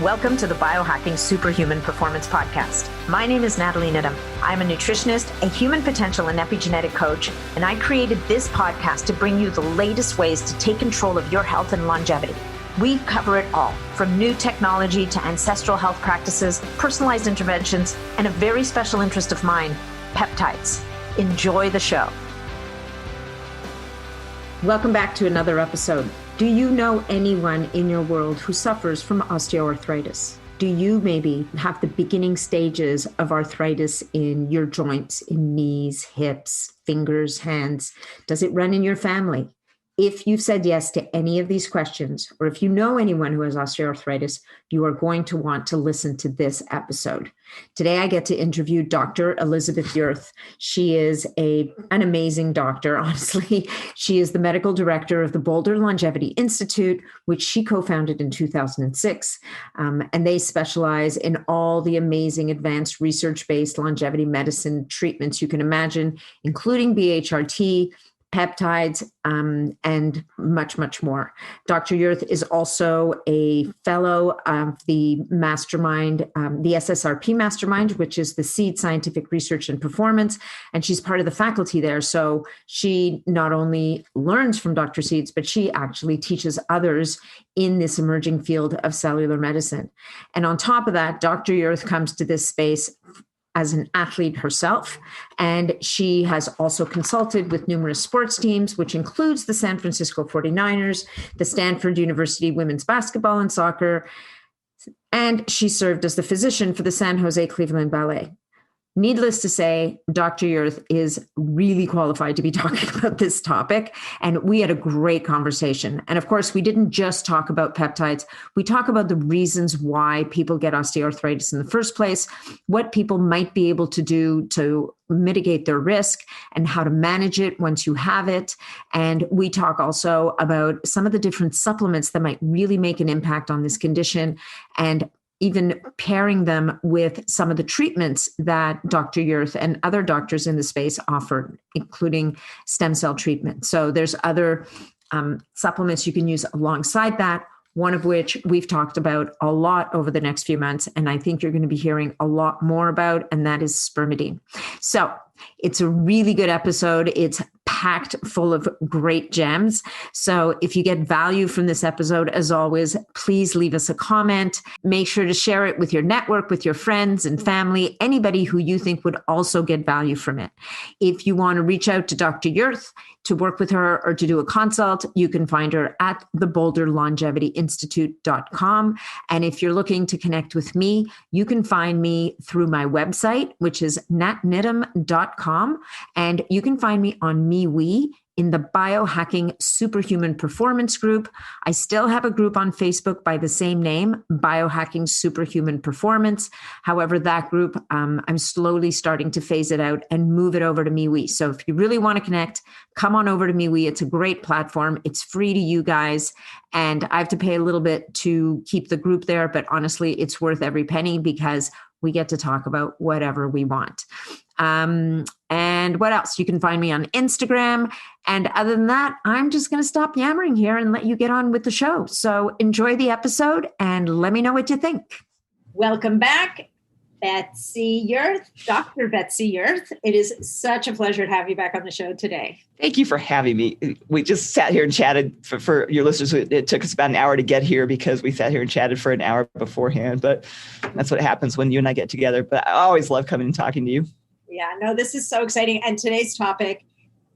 Welcome to the Biohacking Superhuman Performance Podcast. My name is Natalie Nidham. I'm a nutritionist, a human potential and epigenetic coach, and I created this podcast to bring you the latest ways to take control of your health and longevity. We cover it all, from new technology to ancestral health practices, personalized interventions, and a very special interest of mine, peptides. Enjoy the show. Welcome back to another episode. Do you know anyone in your world who suffers from osteoarthritis? Do you maybe have the beginning stages of arthritis in your joints, in knees, hips, fingers, hands? Does it run in your family? If you've said yes to any of these questions, or if you know anyone who has osteoarthritis, you are going to want to listen to this episode. Today, I get to interview Dr. Elizabeth Yurth. She is an amazing doctor, honestly. She is the medical director of the Boulder Longevity Institute, which she co-founded in 2006. And they specialize in all the amazing advanced research-based longevity medicine treatments you can imagine, including BHRT, peptides, and much, much more. Dr. Yurth is also a fellow of the Mastermind, the SSRP Mastermind, which is the Seed Scientific Research and Performance, and she's part of the faculty there. So she not only learns from Dr. Seeds, but she actually teaches others in this emerging field of cellular medicine. And on top of that, Dr. Yurth comes to this space as an athlete herself, and she has also consulted with numerous sports teams, which includes the San Francisco 49ers, the Stanford University women's basketball and soccer, and she served as the physician for the San Jose Cleveland Ballet. Needless to say, Dr. Yurth is really qualified to be talking about this topic, and we had a great conversation. And of course, we didn't just talk about peptides. We talk about the reasons why people get osteoarthritis in the first place, what people might be able to do to mitigate their risk, and how to manage it once you have it. And we talk also about some of the different supplements that might really make an impact on this condition, and even pairing them with some of the treatments that Dr. Yurth and other doctors in the space offer, including stem cell treatment. So there's other supplements you can use alongside that, one of which we've talked about a lot over the next few months, and I think you're going to be hearing a lot more about, and that is spermidine. So it's a really good episode. It's packed full of great gems. So if you get value from this episode, as always, please leave us a comment. Make sure to share it with your network, with your friends and family, anybody who you think would also get value from it. If you want to reach out to Dr. Yurth to work with her or to do a consult, you can find her at theBoulderLongevityInstitute.com. And if you're looking to connect with me, you can find me through my website, which is natnidham.com. And you can find me on MeWe in the Biohacking Superhuman Performance group. I still have a group on Facebook by the same name, Biohacking Superhuman Performance. However, that group, I'm slowly starting to phase it out and move it over to MeWe. So if you really want to connect, come on over to MeWe. It's a great platform. It's free to you guys. And I have to pay a little bit to keep the group there, but honestly, it's worth every penny because we get to talk about whatever we want. And what else? You can find me on Instagram. And other than that, I'm just going to stop yammering here and let you get on with the show. So enjoy the episode and let me know what you think. Welcome back, Betsy Yurth, Dr. Betsy Yurth. It is such a pleasure to have you back on the show today. Thank you for having me. We just sat here and chatted for your listeners. It took us about an hour to get here because we sat here and chatted for an hour beforehand, but that's what happens when you and I get together. But I always love coming and talking to you. Yeah, no, this is so exciting. And today's topic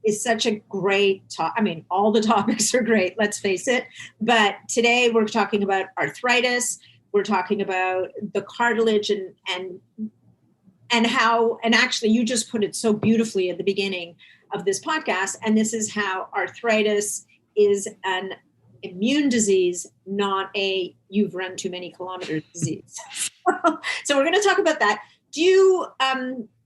is such a great topic. I mean, all the topics are great, let's face it. But today we're talking about arthritis. We're talking about the cartilage and how, and actually you just put it so beautifully at the beginning of this podcast. And this is how arthritis is an immune disease, not a you've run too many kilometers disease. So we're going to talk about that. Do you,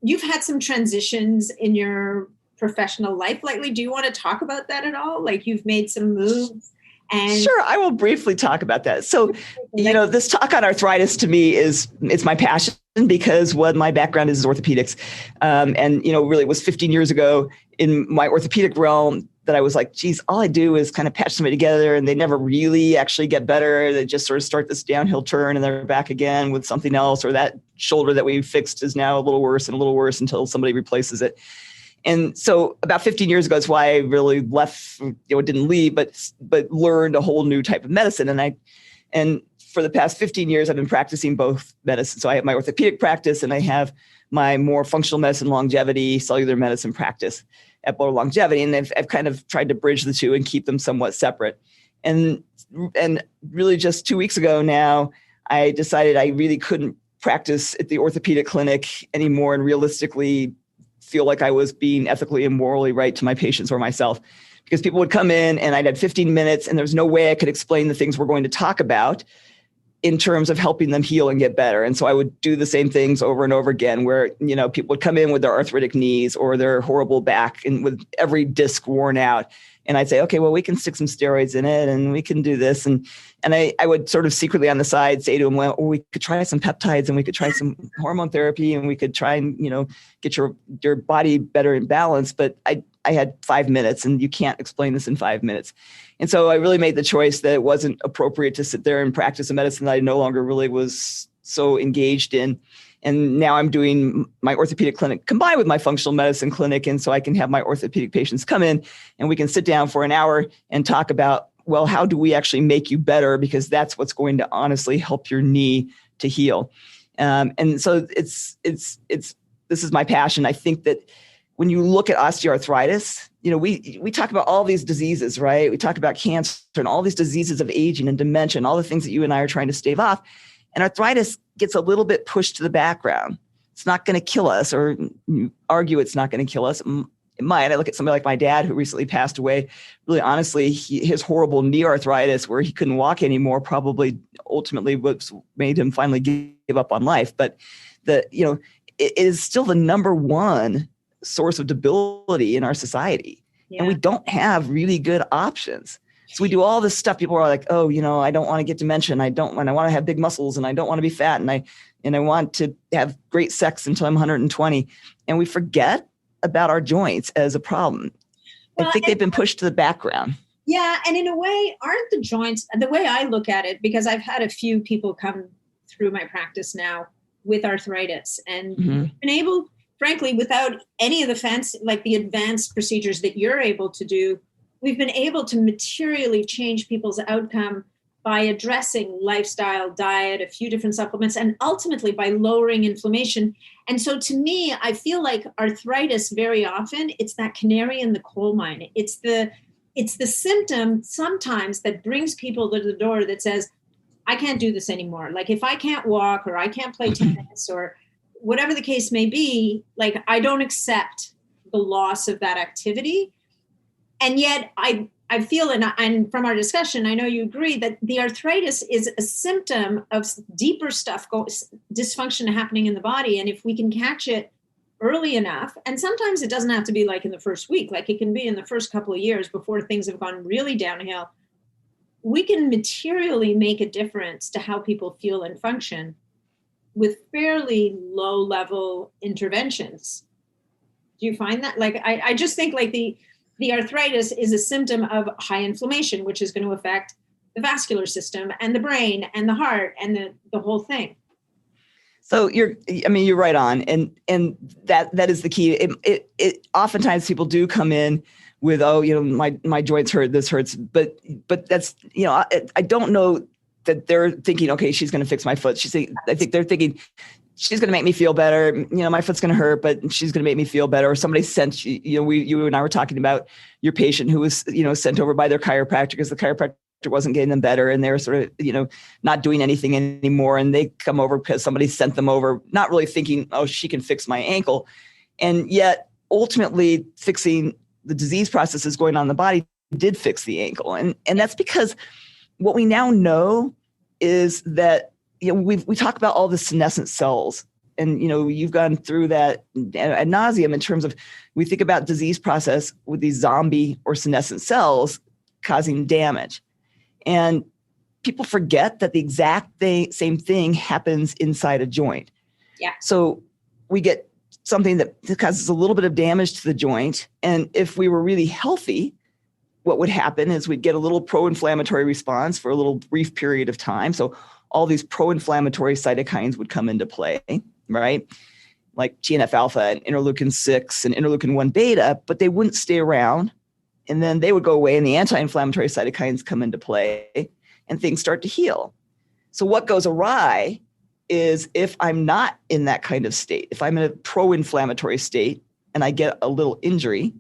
you've had some transitions in your professional life lately. Do you want to talk about that at all? Like you've made some moves? And sure, I will briefly talk about that. So, this talk on arthritis to me it's my passion. because what my background is orthopedics. And, really it was 15 years ago in my orthopedic realm that I was like, geez, all I do is kind of patch somebody together and they never really actually get better. They just sort of start this downhill turn and they're back again with something else, or that shoulder that we fixed is now a little worse until somebody replaces it. And so about 15 years ago, that's why I really left, didn't leave, but learned a whole new type of medicine. And for the past 15 years, I've been practicing both medicine. So I have my orthopedic practice and I have my more functional medicine, longevity, cellular medicine practice at Boulder Longevity. And I've kind of tried to bridge the two and keep them somewhat separate. And really just 2 weeks ago now, I decided I really couldn't practice at the orthopedic clinic anymore and realistically feel like I was being ethically and morally right to my patients or myself. Because people would come in and I'd had 15 minutes and there's no way I could explain the things we're going to talk about in terms of helping them heal and get better. And so I would do the same things over and over again where, people would come in with their arthritic knees or their horrible back and with every disc worn out. And I'd say, okay, well, we can stick some steroids in it and we can do this. And I would sort of secretly on the side say to them, well, we could try some peptides and we could try some hormone therapy and we could try and, get your body better in balance. But I had 5 minutes and you can't explain this in 5 minutes. And so I really made the choice that it wasn't appropriate to sit there and practice a medicine that I no longer really was so engaged in. And now I'm doing my orthopedic clinic combined with my functional medicine clinic. And so I can have my orthopedic patients come in and we can sit down for an hour and talk about, well, how do we actually make you better? Because that's what's going to honestly help your knee to heal. And so this is my passion. I think that when you look at osteoarthritis, we talk about all these diseases, right? We talk about cancer and all these diseases of aging and dementia and all the things that you and I are trying to stave off. And arthritis gets a little bit pushed to the background. It's not going to kill us, or you argue it's not going to kill us. It might. I look at somebody like my dad who recently passed away. Really, honestly, his horrible knee arthritis where he couldn't walk anymore probably ultimately made him finally give up on life. But it is still the number one source of debility in our society. Yeah. And we don't have really good options. So we do all this stuff. People are like, oh, I don't want to get dementia. And I want to have big muscles and I don't want to be fat. And I want to have great sex until I'm 120. And we forget about our joints as a problem. Well, I think they've been pushed to the background. Yeah. And in a way, aren't the joints, the way I look at it, because I've had a few people come through my practice now with arthritis and been able, frankly, without any of the advanced procedures that you're able to do, we've been able to materially change people's outcome by addressing lifestyle, diet, a few different supplements, and ultimately by lowering inflammation. And so to me, I feel like arthritis very often, it's that canary in the coal mine. It's the symptom sometimes that brings people to the door that says, I can't do this anymore. Like if I can't walk or I can't play tennis or whatever the case may be, like I don't accept the loss of that activity. And yet I feel, and from our discussion, I know you agree that the arthritis is a symptom of deeper stuff, dysfunction happening in the body. And if we can catch it early enough, and sometimes it doesn't have to be like in the first week, like it can be in the first couple of years before things have gone really downhill, we can materially make a difference to how people feel and function with fairly low level interventions. Do you find that? Like, I just think like the arthritis is a symptom of high inflammation, which is going to affect the vascular system and the brain and the heart and the whole thing. So you're right on. And that is the key. It oftentimes people do come in with, my joints hurt, this hurts, but that's, I don't know that they're thinking, okay, she's going to fix my foot. I think they're thinking, she's going to make me feel better. My foot's going to hurt, but she's going to make me feel better. Or somebody sent you and I were talking about your patient who was, sent over by their chiropractor because the chiropractor wasn't getting them better. And they're sort of, not doing anything anymore. And they come over because somebody sent them over, not really thinking, oh, she can fix my ankle. And yet ultimately fixing the disease processes going on in the body did fix the ankle. And that's because what we now know is that, we talk about all the senescent cells, and you've gone through that ad nauseum in terms of we think about disease process with these zombie or senescent cells causing damage, and people forget that the exact same thing happens inside a joint. Yeah. So we get something that causes a little bit of damage to the joint. And if we were really healthy, what would happen is we'd get a little pro-inflammatory response for a little brief period of time. So all these pro-inflammatory cytokines would come into play, right? Like TNF alpha and interleukin 6 and interleukin 1 beta, but they wouldn't stay around. And then they would go away and the anti-inflammatory cytokines come into play and things start to heal. So what goes awry is if I'm not in that kind of state, if I'm in a pro-inflammatory state and I get a little injury,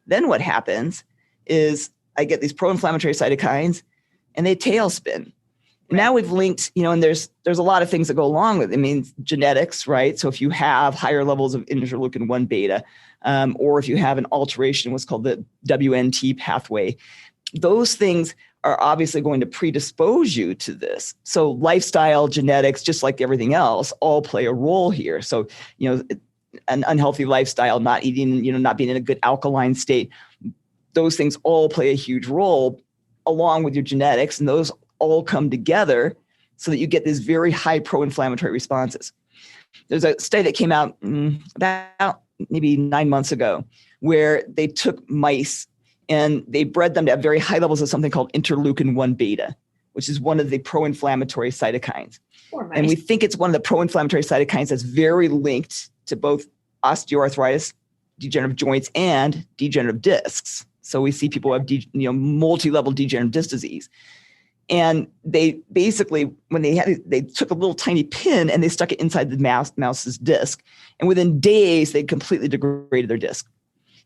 then what happens is I get these pro-inflammatory cytokines and they tailspin. Right. Now we've linked, and there's a lot of things that go along with it. I mean, genetics, right? So if you have higher levels of interleukin 1 beta, or if you have an alteration, what's called the WNT pathway, those things are obviously going to predispose you to this. So lifestyle, genetics, just like everything else, all play a role here. So, an unhealthy lifestyle, not eating, not being in a good alkaline state, those things all play a huge role along with your genetics. And those all come together so that you get these very high pro-inflammatory responses. There's a study that came out about maybe 9 months ago where they took mice and they bred them to have very high levels of something called interleukin 1 beta, which is one of the pro-inflammatory cytokines. And we think it's one of the pro-inflammatory cytokines that's very linked to both osteoarthritis, degenerative joints, and degenerative discs. So we see people have multi-level degenerative disc disease. And they basically, when they took a little tiny pin and they stuck it inside the mouse's disc. And within days, they completely degraded their disc.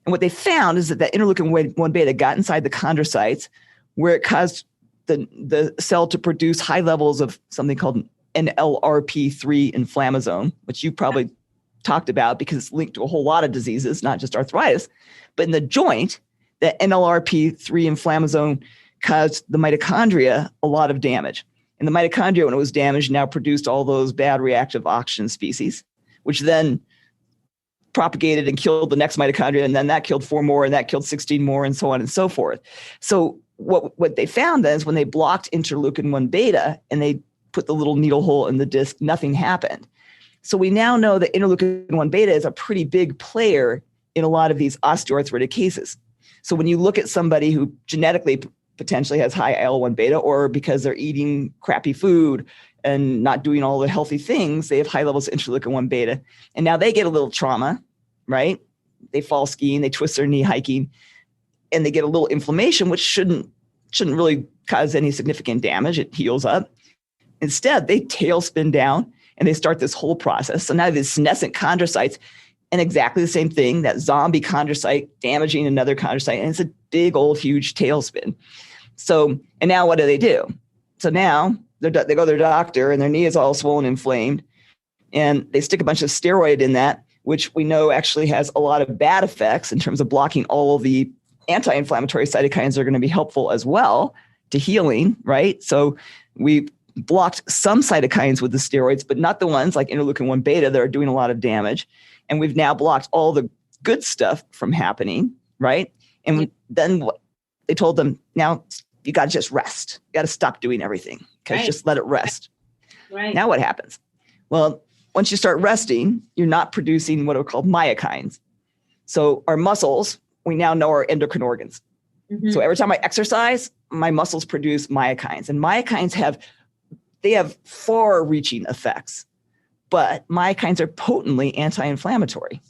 And what they found is that interleukin 1 beta got inside the chondrocytes where it caused the cell to produce high levels of something called NLRP3 inflammasome, which you probably talked about because it's linked to a whole lot of diseases, not just arthritis. But in the joint, the NLRP3 inflammasome caused the mitochondria a lot of damage. And the mitochondria, when it was damaged, now produced all those bad reactive oxygen species, which then propagated and killed the next mitochondria, and then that killed 4 more, and that killed 16 more, and so on and so forth. So what they found then is when they blocked interleukin 1 beta and they put the little needle hole in the disc, nothing happened. So we now know that interleukin 1 beta is a pretty big player in a lot of these osteoarthritic cases. So when you look at somebody who genetically potentially has high IL-1 beta, or because they're eating crappy food and not doing all the healthy things, they have high levels of interleukin 1 beta. And now they get a little trauma, right? They fall skiing, they twist their knee hiking, and they get a little inflammation, which shouldn't really cause any significant damage. It heals up. Instead, they tailspin down and they start this whole process. So now the senescent chondrocytes, and exactly the same thing, that zombie chondrocyte damaging another chondrocyte, and it's a big old huge tailspin. So, and now what do? So now they go to their doctor and their knee is all swollen and inflamed, and they stick a bunch of steroid in that, which we know actually has a lot of bad effects in terms of blocking all of the anti-inflammatory cytokines that are going to be helpful as well to healing, right? So we blocked some cytokines with the steroids, but not the ones like interleukin 1 beta that are doing a lot of damage. And we've now blocked all the good stuff from happening, right? And then they told them, now you got to just rest. You got to stop doing everything because just let it rest. Right. Now what happens? Well, once you start resting, you're not producing what are called myokines. So our muscles, we now know, are endocrine organs. Mm-hmm. So every time I exercise, my muscles produce myokines. And myokines have far-reaching effects. But myokines are potently anti-inflammatory.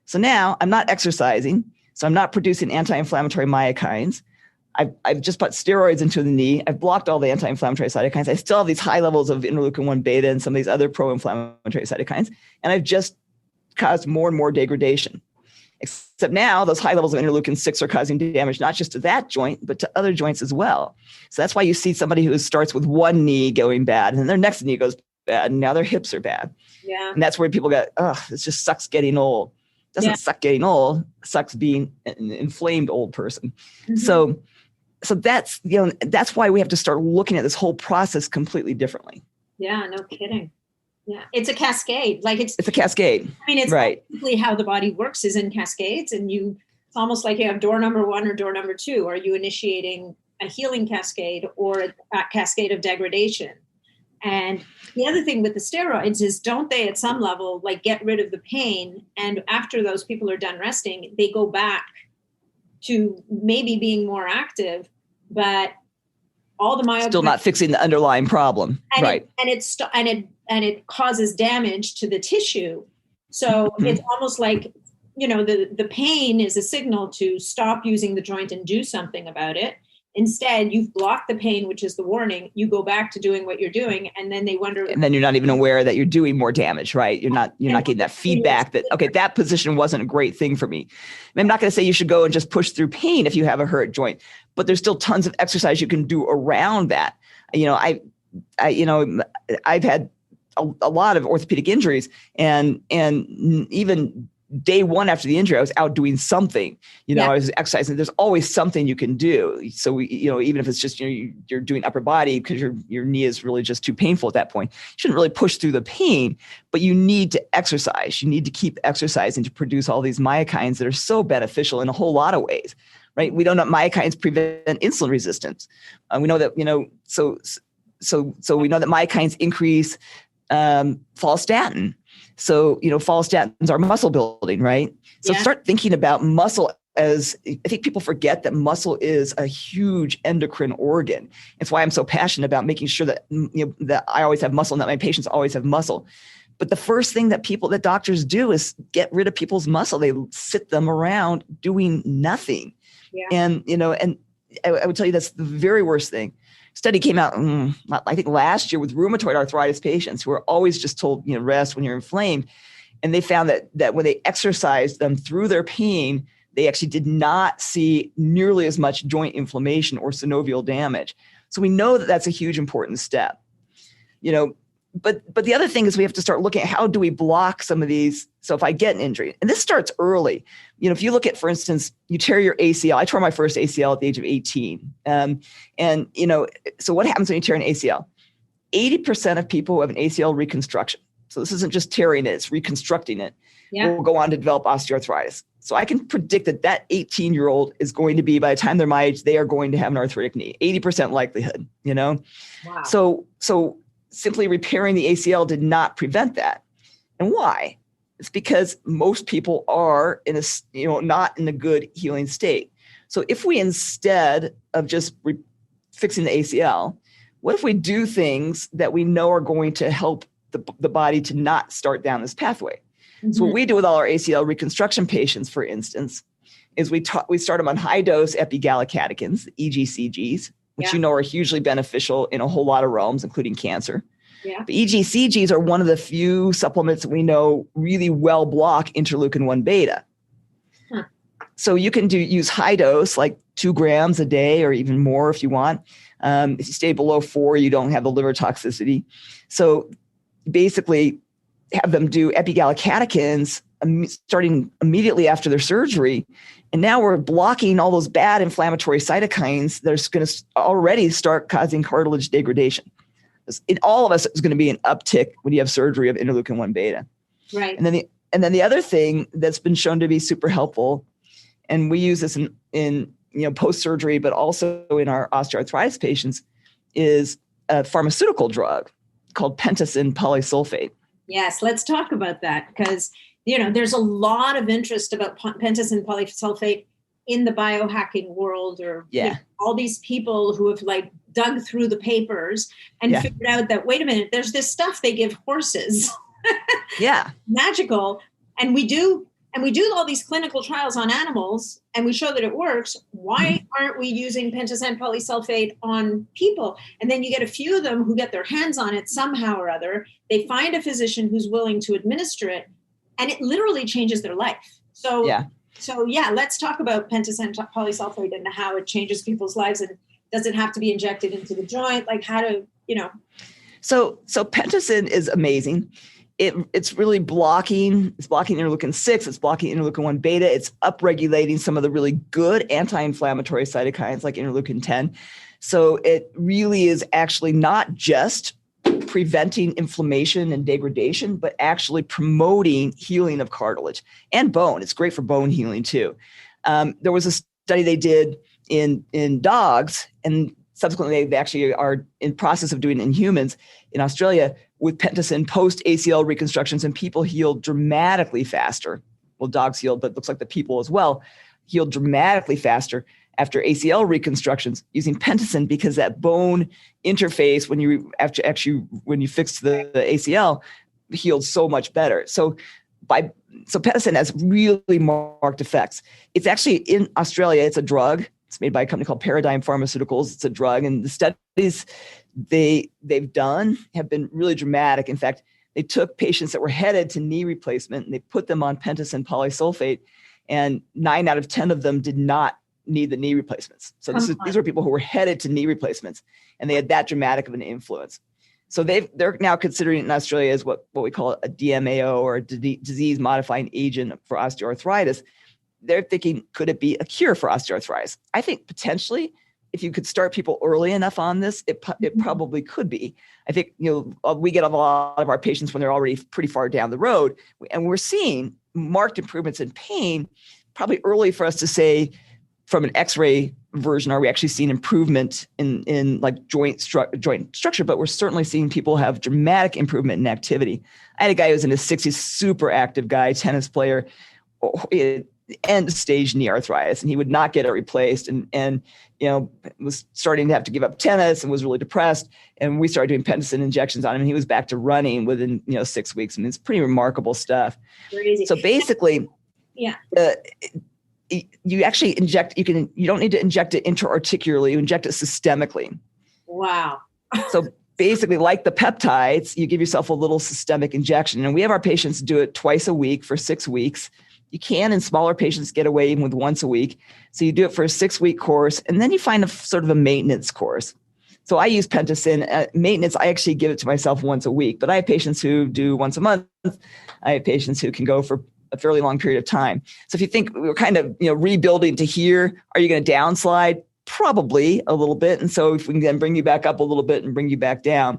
So now I'm not exercising, so I'm not producing anti-inflammatory myokines. I've just put steroids into the knee. I've blocked all the anti-inflammatory cytokines. I still have these high levels of interleukin 1 beta and some of these other pro-inflammatory cytokines. And I've just caused more and more degradation. Except now those high levels of interleukin 6 are causing damage, not just to that joint, but to other joints as well. So that's why you see somebody who starts with one knee going bad and their next knee goes bad, and now their hips are bad. Yeah. And that's where people go, it just sucks getting old. It doesn't suck getting old, it sucks being an inflamed old person. Mm-hmm. So that's, that's why we have to start looking at this whole process completely differently. Yeah, no kidding. Yeah. It's a cascade. It's a cascade. I mean, it's right. Basically how the body works is in cascades, and it's almost like you have door number 1 or door number 2. Are you initiating a healing cascade or a cascade of degradation? And the other thing with the steroids is, don't they at some level like get rid of the pain? And after those people are done resting, they go back to maybe being more active, but all the myopathy still not fixing the underlying problem, and right? It causes damage to the tissue. So it's almost like, the pain is a signal to stop using the joint and do something about it. Instead, you've blocked the pain, which is the warning. You go back to doing what you're doing, and then they wonder. And then you're not even aware that you're doing more damage, right? You're not getting that feedback that, okay, that position wasn't a great thing for me. I'm not going to say you should go and just push through pain if you have a hurt joint, but there's still tons of exercise you can do around that. I've had a lot of orthopedic injuries, and even day one after the injury, I was out doing something, I was exercising. There's always something you can do. So, even if it's just, you're doing upper body because your knee is really just too painful at that point, you shouldn't really push through the pain, but you need to exercise. You need to keep exercising to produce all these myokines that are so beneficial in a whole lot of ways, right? We know that myokines prevent insulin resistance. We know that, so we know that myokines increase follistatin. So, follistatins are muscle building, right? So start thinking about muscle as, I think people forget that muscle is a huge endocrine organ. It's why I'm so passionate about making sure that, that I always have muscle and that my patients always have muscle. But the first thing that doctors do is get rid of people's muscle. They sit them around doing nothing. Yeah. And, and I would tell you that's the very worst thing. Study came out, I think last year, with rheumatoid arthritis patients who are always just told, rest when you're inflamed. And they found that when they exercised them through their pain, they actually did not see nearly as much joint inflammation or synovial damage. So we know that that's a huge important step. But the other thing is we have to start looking at how do we block some of these. So if I get an injury, and this starts early, if you look at, for instance, you tear your ACL. I tore my first ACL at the age of 18. So what happens when you tear an ACL? 80% of people who have an ACL reconstruction, so this isn't just tearing it, it's reconstructing it, will go on to develop osteoarthritis. So I can predict that 18-year-old is going to be, by the time they're my age, they are going to have an arthritic knee, 80% likelihood, Wow. So simply repairing the ACL did not prevent that. And why? It's because most people are in not in a good healing state. So if we, instead of just fixing the ACL, what if we do things that we know are going to help the body to not start down this pathway? Mm-hmm. So what we do with all our ACL reconstruction patients, for instance, is we start them on high dose epigallocatechins, EGCGs, which are hugely beneficial in a whole lot of realms, including cancer. Yeah. But EGCGs are one of the few supplements that we know really well block interleukin-1 beta. Huh. So you can use high dose, like 2 grams a day or even more if you want. If you stay below 4, you don't have the liver toxicity. So basically have them do epigallocatechins starting immediately after their surgery. And now we're blocking all those bad inflammatory cytokines that are going to already start causing cartilage degradation. In all of us, it's going to be an uptick when you have surgery of interleukin-1 beta. Right. And then the other thing that's been shown to be super helpful, and we use this in post-surgery, but also in our osteoarthritis patients, is a pharmaceutical drug called Pentosan Polysulphate. Yes, let's talk about that, because there's a lot of interest about Pentosan Polysulphate in the biohacking world, or all these people who have dug through the papers and figured out that, wait a minute, there's this stuff they give horses. Magical. And we do all these clinical trials on animals and we show that it works. Why aren't we using Pentosan Polysulphate on people? And then you get a few of them who get their hands on it somehow or other. They find a physician who's willing to administer it, and it literally changes their life. So let's talk about Pentosan Polysulphate and how it changes people's lives. And does it have to be injected into the joint? How to, So Pentosan is amazing. It's really blocking interleukin 6. It's blocking interleukin-1 beta. It's upregulating some of the really good anti-inflammatory cytokines like interleukin 10. So it really is actually not just preventing inflammation and degradation, but actually promoting healing of cartilage and bone. It's great for bone healing too. There was a study they did in dogs, and subsequently, they actually are in process of doing it in humans in Australia with Pentosan post ACL reconstructions, and people healed dramatically faster. Well, dogs healed, but it looks like the people as well healed dramatically faster after ACL reconstructions using Pentosan, because that bone interface when you fix the ACL healed so much better. So Pentosan has really marked effects. It's actually in Australia. It's a drug. It's made by a company called Paradigm Pharmaceuticals. It's a drug, and the studies they've done have been really dramatic. In fact, they took patients that were headed to knee replacement and they put them on Pentosan Polysulphate, and 9 out of 10 of them did not need the knee replacements. So these were people who were headed to knee replacements, and they had that dramatic of an influence. So they're now considering it in Australia as what we call a DMAO, or a disease modifying agent for osteoarthritis. They're thinking, could it be a cure for osteoarthritis? I think potentially, if you could start people early enough on this, it probably could be. I think, we get a lot of our patients when they're already pretty far down the road, and we're seeing marked improvements in pain. Probably early for us to say, from an X-ray version, are we actually seeing improvement in like joint structure? But we're certainly seeing people have dramatic improvement in activity. I had a guy who was in his 60s, super active guy, tennis player, end stage knee arthritis, and he would not get it replaced, and was starting to have to give up tennis and was really depressed. And we started doing Pentosan injections on him, and he was back to running within 6 weeks. I mean, it's pretty remarkable stuff. Crazy. So basically, you actually inject. You don't need to inject it intra-articularly. You inject it systemically. Wow. So basically, like the peptides, you give yourself a little systemic injection, and we have our patients do it twice a week for 6 weeks. You can, in smaller patients, get away even with once a week. So you do it for a 6-week course, and then you find a sort of a maintenance course. So I use Pentosan. Maintenance, I actually give it to myself once a week, but I have patients who do once a month. I have patients who can go for a fairly long period of time. So if you think we're kind of rebuilding to here, are you going to downslide? Probably a little bit. And so if we can then bring you back up a little bit and bring you back down.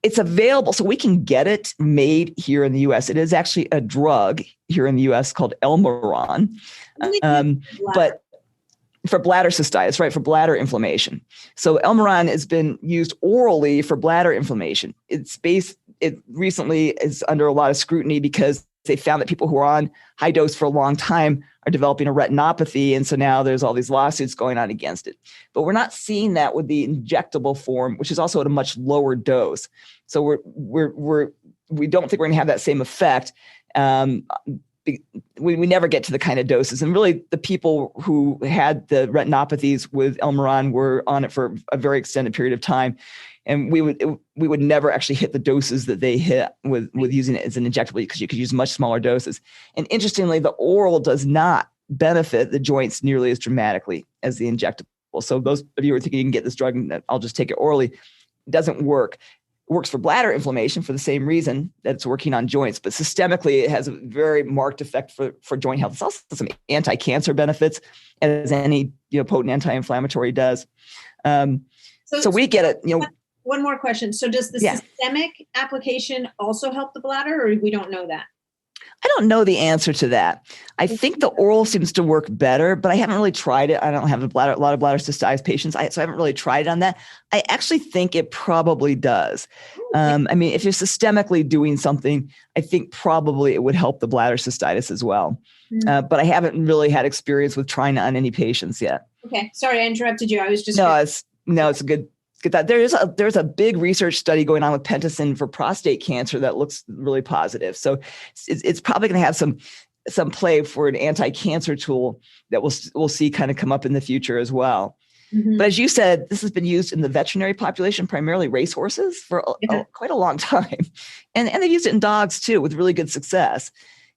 It's available, so we can get it made here in the U.S. It is actually a drug here in the U.S. called Elmoron, but for bladder cystitis, right, for bladder inflammation. So Elmoron has been used orally for bladder inflammation. It recently is under a lot of scrutiny because they found that people who are on high dose for a long time are developing a retinopathy. And so now there's all these lawsuits going on against it. But we're not seeing that with the injectable form, which is also at a much lower dose. So we don't think we're going to have that same effect. We never get to the kind of doses. And really, the people who had the retinopathies with Elmoron were on it for a very extended period of time. And we would never actually hit the doses that they hit with using it as an injectable, because you could use much smaller doses. And interestingly, the oral does not benefit the joints nearly as dramatically as the injectable. So those of you who are thinking you can get this drug and I'll just take it orally, it doesn't work. It works for bladder inflammation for the same reason that it's working on joints, but systemically it has a very marked effect for joint health. It's also some anti-cancer benefits, as any potent anti-inflammatory does. So we get it. One more question. So does the systemic application also help the bladder, or we don't know that? I don't know the answer to that. I think the oral seems to work better, but I haven't really tried it. I don't have a lot of bladder cystitis patients, so I haven't really tried it on that. I actually think it probably does. I mean, if you're systemically doing something, I think probably it would help the bladder cystitis as well. But I haven't really had experience with trying it on any patients yet. Okay. Sorry, I interrupted you. I was just... It's a good thought. There's a big research study going on with Pentosan for prostate cancer that looks really positive. So it's probably going to have some play for an anti-cancer tool that we'll see kind of come up in the future as well. Mm-hmm. But as you said, this has been used in the veterinary population, primarily racehorses, for quite a long time. And they've used it in dogs too, with really good success.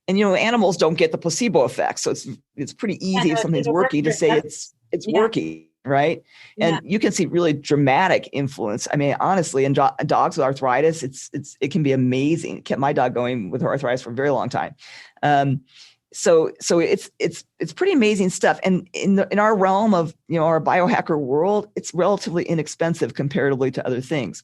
And, animals don't get the placebo effect. So it's pretty easy if something's working to say it's working. Right. And you can see really dramatic influence. I mean, honestly, in dogs with arthritis, it can be amazing. It kept my dog going with her arthritis for a very long time. So it's pretty amazing stuff. And in our realm of, our biohacker world, it's relatively inexpensive comparatively to other things.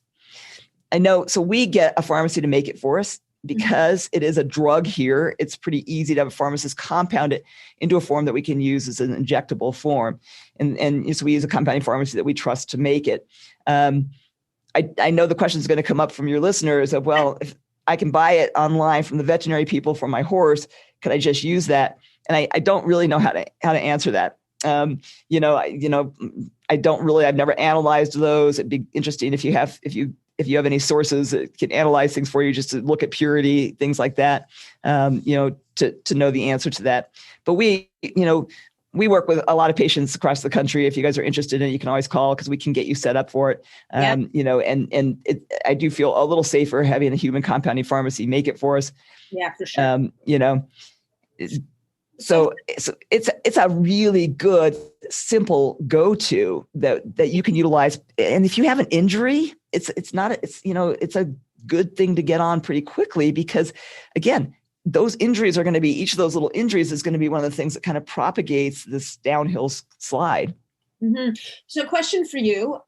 I know. So we get a pharmacy to make it for us. because it is a drug here, it's pretty easy to have a pharmacist compound it into a form that we can use as an injectable form. And so we use a compounding pharmacy that we trust to make it. I know the question is going to come up from your listeners of, well, if I can buy it online from the veterinary people for my horse, could I just use that? And I don't really know how to answer that. I've never analyzed those. It'd be interesting if you have any sources that can analyze things for you, just to look at purity, things like that, to know the answer to that. But we work with a lot of patients across the country. If you guys are interested in it, you can always call, because we can get you set up for it. I do feel a little safer having a human compounding pharmacy make it for us. Yeah, for sure. So it's a really good, simple go-to that you can utilize. And if you have an injury, it's a good thing to get on pretty quickly, because again, those injuries are going to be, each of those little injuries is going to be one of the things that kind of propagates this downhill slide. Mm-hmm. So question for you.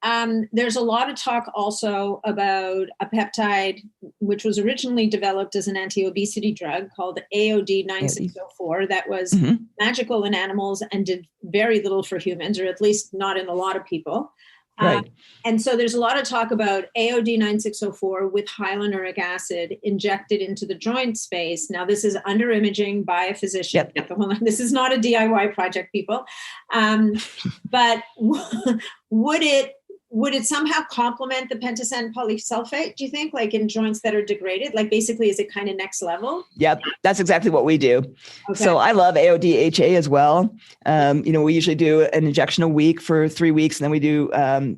There's a lot of talk also about a peptide, which was originally developed as an anti-obesity drug called AOD 9604 that was magical in animals and did very little for humans, or at least not in a lot of people. Right. And so there's a lot of talk about AOD 9604 with hyaluronic acid injected into the joint space. Now, this is under imaging by a physician. Yep. This is not a DIY project, people. But would it somehow complement the Pentosan Polysulphate, do you think, like in joints that are degraded? Like basically, is it kind of next level? Yep, that's exactly what we do. Okay. So I love AOD-HA as well. We usually do an injection a week for 3 weeks, and then we do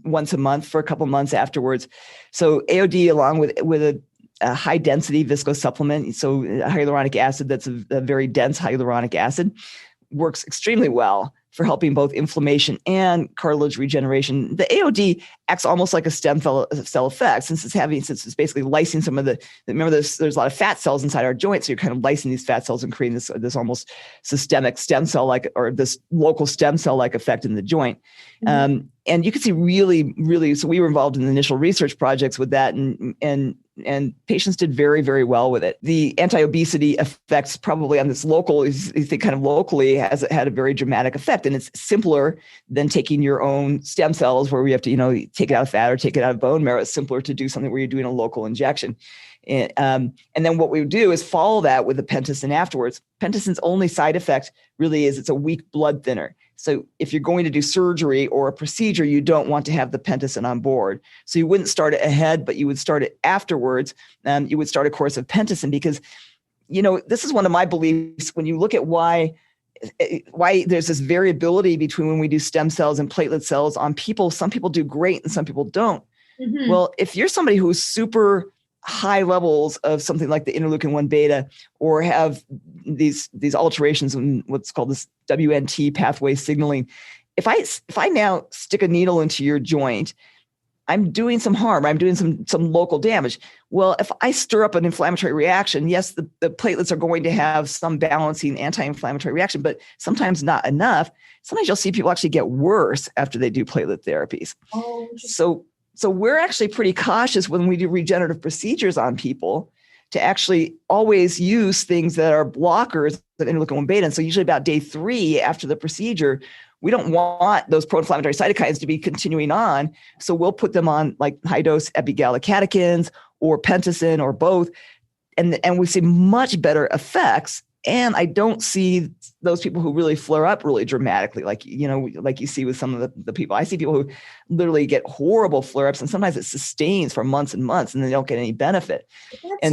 once a month for a couple months afterwards. So AOD, along with a high density viscose supplement, so hyaluronic acid, that's a very dense hyaluronic acid, works extremely well for helping both inflammation and cartilage regeneration. The AOD acts almost like a stem cell effect, since it's basically lysing some of remember there's a lot of fat cells inside our joints. So you're kind of lysing these fat cells and creating this almost systemic stem cell or this local stem cell like effect in the joint. Mm-hmm. And you can see really, really, so we were involved in the initial research projects with that, and patients did very, very well with it. The anti-obesity effects probably on this local, you think kind of locally, has had a very dramatic effect. And it's simpler than taking your own stem cells where we have to, take it out of fat or take it out of bone marrow. It's simpler to do something where you're doing a local injection. And then what we would do is follow that with the Pentosan afterwards. Pentosan's only side effect really is it's a weak blood thinner. So if you're going to do surgery or a procedure, you don't want to have the Pentosan on board. So you wouldn't start it ahead, but you would start it afterwards. You would start a course of Pentosan because, this is one of my beliefs when you look at why there's this variability between when we do stem cells and platelet cells on people. Some people do great and some people don't. Mm-hmm. Well, if you're somebody who's super high levels of something like the interleukin 1 beta, or have these alterations in what's called this WNT pathway signaling, if I now stick a needle into your joint, I'm doing some harm. I'm doing some local damage. Well, if I stir up an inflammatory reaction, yes, the platelets are going to have some balancing anti-inflammatory reaction, but sometimes not enough. Sometimes you'll see people actually get worse after they do platelet therapies. Oh, So we're actually pretty cautious when we do regenerative procedures on people to actually always use things that are blockers of interleukin 1 beta. And so usually about day 3 after the procedure, we don't want those pro-inflammatory cytokines to be continuing on. So we'll put them on like high-dose epigallocatechins or Pentosan or both. And we see much better effects. And I don't see those people who really flare up really dramatically, like you see with some of the people. I see people who literally get horrible flare-ups, and sometimes it sustains for months and months, and they don't get any benefit.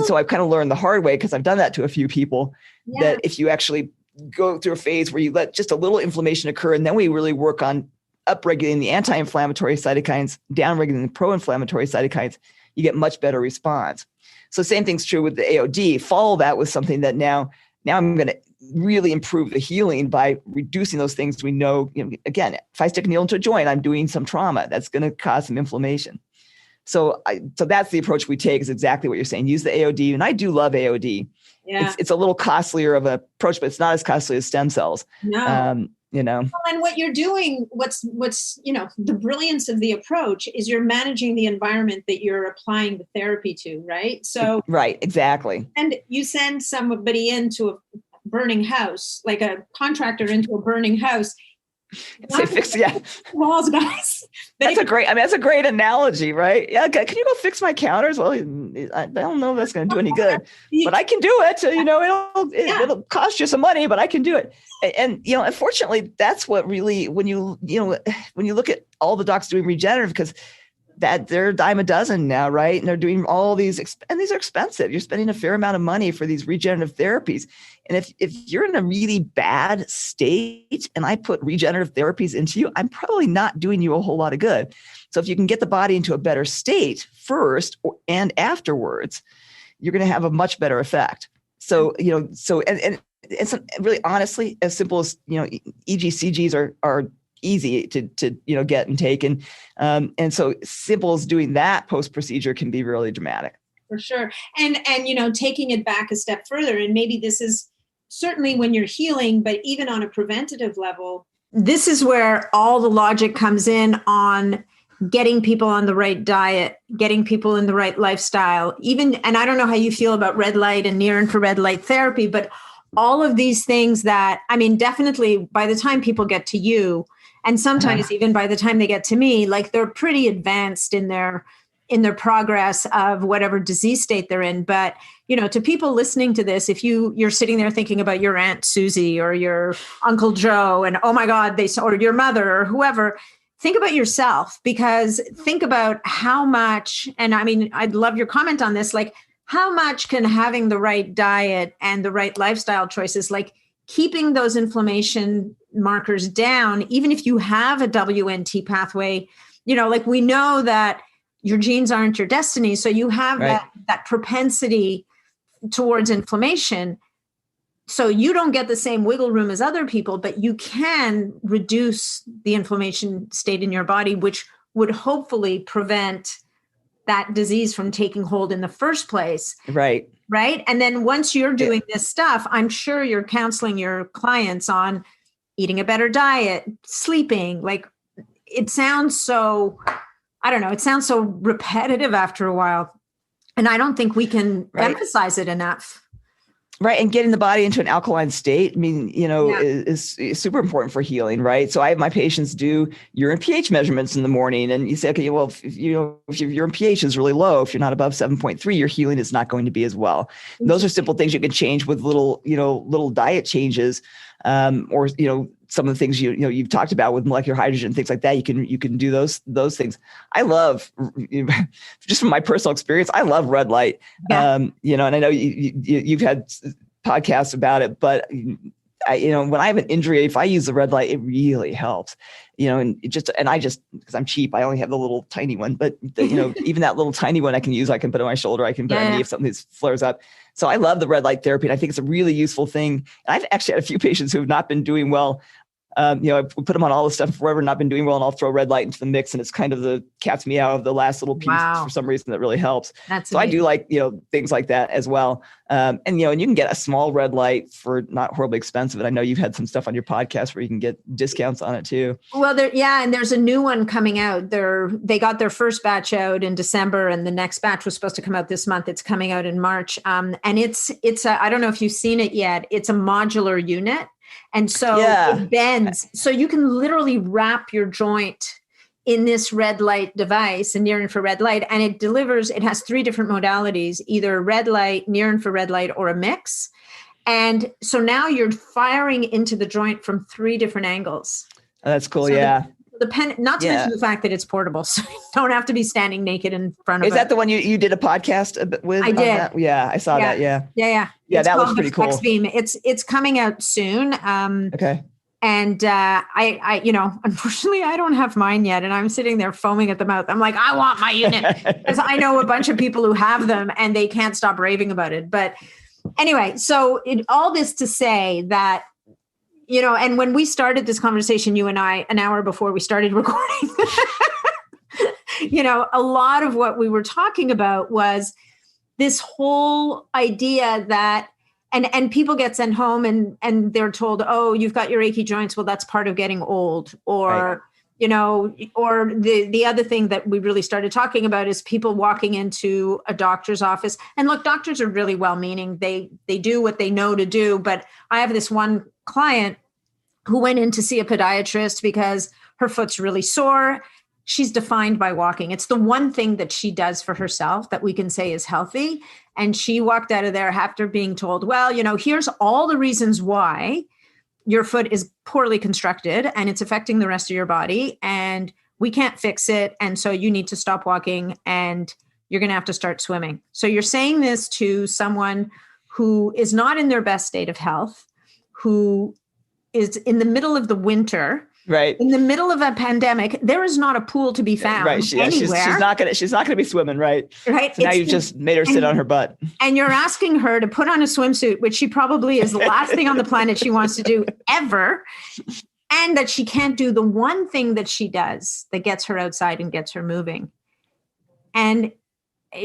So I've kind of learned the hard way, because I've done that to a few people, that if you actually go through a phase where you let just a little inflammation occur, and then we really work on upregulating the anti-inflammatory cytokines, downregulating the pro-inflammatory cytokines, you get much better response. So same thing's true with the AOD. Follow that with something that now I'm going to really improve the healing by reducing those things we know. Again, if I stick a needle into a joint, I'm doing some trauma. That's going to cause some inflammation. So that's the approach we take, is exactly what you're saying. Use the AOD. And I do love AOD. Yeah. It's a little costlier of an approach, but it's not as costly as stem cells. No. And what you're doing, what's the brilliance of the approach is you're managing the environment that you're applying the therapy to, right? So right, exactly. And you send somebody into a burning house, like a contractor into a burning house. Say fix, yeah. Walls, guys. That's a great analogy, right? Yeah. Can you go fix my counters? Well, I don't know if that's going to do any good, but I can do it. So, it'll cost you some money, but I can do it. And unfortunately, that's what really, when you look at all the docs doing regenerative, because that they're a dime a dozen now, right? And they're doing all these, and these are expensive. You're spending a fair amount of money for these regenerative therapies. And if you're in a really bad state and I put regenerative therapies into you, I'm probably not doing you a whole lot of good. So if you can get the body into a better state first and afterwards, you're going to have a much better effect. So, and it's really honestly, as simple as, EGCGs are easy to get and take. And so simple as doing that post-procedure can be really dramatic. For sure. And taking it back a step further, and maybe this is certainly when you're healing, but even on a preventative level, this is where all the logic comes in on getting people on the right diet, getting people in the right lifestyle, and I don't know how you feel about red light and near infrared light therapy, but all of these things that, definitely by the time people get to you, and sometimes even by the time they get to me, like they're pretty advanced in their progress of whatever disease state they're in. But, to people listening to this, if you're sitting there thinking about your Aunt Susie or your Uncle Joe and, oh my God, or your mother or whoever, think about yourself, because think about how much, and I'd love your comment on this, like how much can having the right diet and the right lifestyle choices, like keeping those inflammation markers down, even if you have a WNT pathway, like we know that your genes aren't your destiny. So you have right. that propensity towards inflammation. So you don't get the same wiggle room as other people, but you can reduce the inflammation state in your body, which would hopefully prevent that disease from taking hold in the first place. Right. Right. And then once you're doing this stuff, I'm sure you're counseling your clients on eating a better diet, sleeping. Like it sounds so, I don't know, it sounds so repetitive after a while. And I don't think we can emphasize it enough. Right. And getting the body into an alkaline state, is super important for healing. Right. So I have my patients do urine pH measurements in the morning. And you say, okay, well, if your urine pH is really low, if you're not above 7.3, your healing is not going to be as well. And those are simple things you can change with little diet changes. Or some of the things you've talked about with molecular hydrogen, things like that. You can do those things. I love, just from my personal experience, I love red light. Yeah. And I know you've had podcasts about it, but when I have an injury, if I use the red light, it really helps. And I just because I'm cheap, I only have the little tiny one, but even that little tiny one I can use. I can put on my shoulder. I can put on me if something flares up. So I love the red light therapy, and I think it's a really useful thing. And I've actually had a few patients who have not been doing well. I put them on all this stuff forever, not been doing well, and I'll throw red light into the mix, and it's kind of the cat's meow of the last little piece for some reason that really helps. That's so amazing. I do like things like that as well. And you can get a small red light for not horribly expensive. And I know you've had some stuff on your podcast where you can get discounts on it too. Well, and there's a new one coming out. They got their first batch out in December, and the next batch was supposed to come out this month. It's coming out in March, and it's I don't know if you've seen it yet. It's a modular unit. And so it bends. So you can literally wrap your joint in this red light device, a near infrared light, and it has 3 different modalities, either red light, near infrared light, or a mix. And so now you're firing into the joint from 3 different angles. Oh, that's cool. So not to mention the fact that it's portable, so you don't have to be standing naked in front of it. Is that the one you did a podcast with? I did. That? Yeah, I saw that. Yeah. Yeah, that looks pretty cool. X-Beam. It's coming out soon. Okay. And I unfortunately, I don't have mine yet, and I'm sitting there foaming at the mouth. I'm like, I want my unit, because I know a bunch of people who have them, and they can't stop raving about it. But anyway, so all this to say that. And when we started this conversation, you and I, an hour before we started recording, a lot of what we were talking about was this whole idea that And people get sent home and they're told, oh, you've got your achy joints. Well, that's part of getting old. Or, Right. Or the other thing that we really started talking about is people walking into a doctor's office. And look, doctors are really well-meaning. They do what they know to do. But I have this one client who went in to see a podiatrist because her foot's really sore. She's defined by walking. It's the one thing that she does for herself that we can say is healthy. And she walked out of there after being told, well, here's all the reasons why your foot is poorly constructed and it's affecting the rest of your body and we can't fix it. And so you need to stop walking and you're going to have to start swimming. So you're saying this to someone who is not in their best state of health, who is in the middle of the winter, right, in the middle of a pandemic. There is not a pool to be found anywhere. She's not gonna be swimming, right? Right. So now you've just made her sit on her butt. And you're asking her to put on a swimsuit, which she probably is the last thing on the planet she wants to do ever. And that she can't do the one thing that she does that gets her outside and gets her moving. And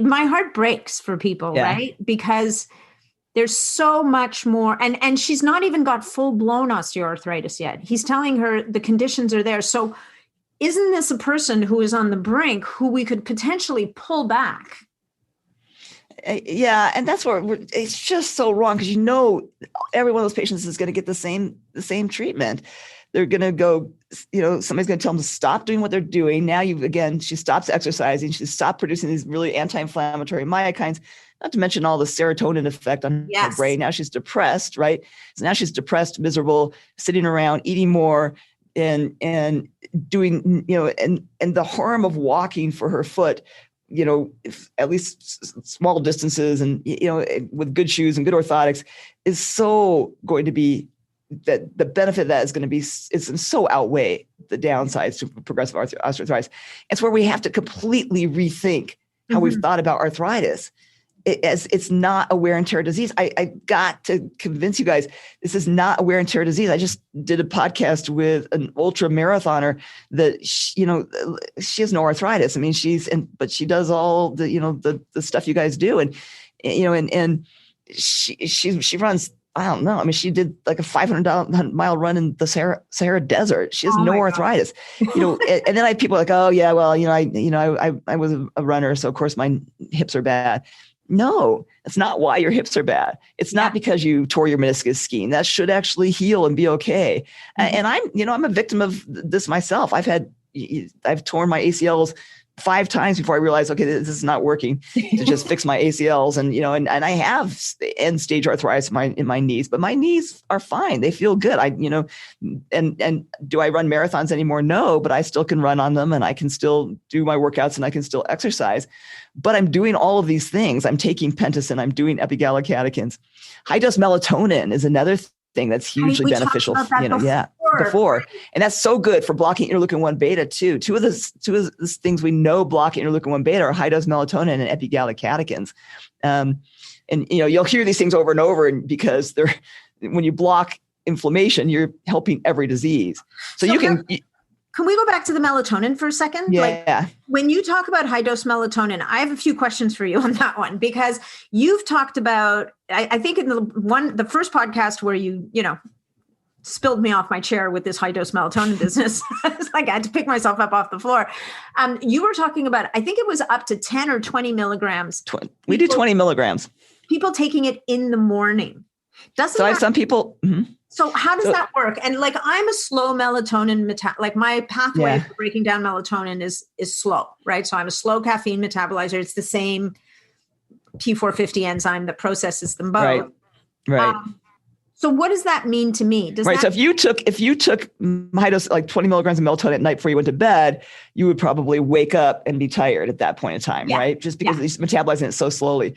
my heart breaks for people, right? Because there's so much more. And she's not even got full-blown osteoarthritis yet. He's telling her the conditions are there. So isn't this a person who is on the brink who we could potentially pull back? Yeah. And that's where it's just so wrong because every one of those patients is going to get the same treatment. They're going to go, somebody's going to tell them to stop doing what they're doing. Now she stops exercising. She stopped producing these really anti-inflammatory myokines, not to mention all the serotonin effect on her brain. Now she's depressed, right? So now she's depressed, miserable, sitting around, eating more and doing, and the harm of walking for her foot, at least small distances and, with good shoes and good orthotics is so going to be that the benefit of that is going to be so outweigh the downsides to progressive osteoarthritis. It's where we have to completely rethink how we've thought about arthritis. It's not a wear and tear disease. I got to convince you guys this is not a wear and tear disease. I just did a podcast with an ultra marathoner that she has no arthritis. I mean, but she does all the stuff you guys do, and she runs. I don't know. I mean, she did like a 500-mile run in the Sahara Desert. She has no arthritis, and then I have people like, oh yeah, well, I was a runner, so of course my hips are bad. No, that's not why your hips are bad. It's not because you tore your meniscus skiing. That should actually heal and be okay. And I'm a victim of this myself. I've torn my ACLs 5 times before I realized, okay, this is not working to just fix my ACLs. And I have end stage arthritis in my knees, but my knees are fine. They feel good. And do I run marathons anymore? No, but I still can run on them and I can still do my workouts and I can still exercise, but I'm doing all of these things. I'm taking Pentosan. I'm doing epigallocatechins. High dose melatonin is another thing that's hugely beneficial. Before. And that's so good for blocking interleukin 1 beta too. Two of the things we know block interleukin 1 beta are high dose melatonin and epigallocatechins. And you'll hear these things over and over, and because when you block inflammation, you're helping every disease. So you can. Can we go back to the melatonin for a second? Yeah. When you talk about high dose melatonin, I have a few questions for you on that one, because you've talked about, I think in the first podcast where you spilled me off my chair with this high dose melatonin business. It's like I had to pick myself up off the floor. You were talking about, I think it was up to 10 or 20 milligrams. We do 20 milligrams. People taking it in the morning. I have some people. Mm-hmm. So how does that work? And like, I'm a slow melatonin like my pathway for breaking down melatonin is slow, right? So I'm a slow caffeine metabolizer. It's the same P450 enzyme that processes them both. Right. So what does that mean to me? So if you took high dose, like 20 milligrams of melatonin at night before you went to bed, you would probably wake up and be tired at that point in time, right? Just because it's metabolizing it so slowly.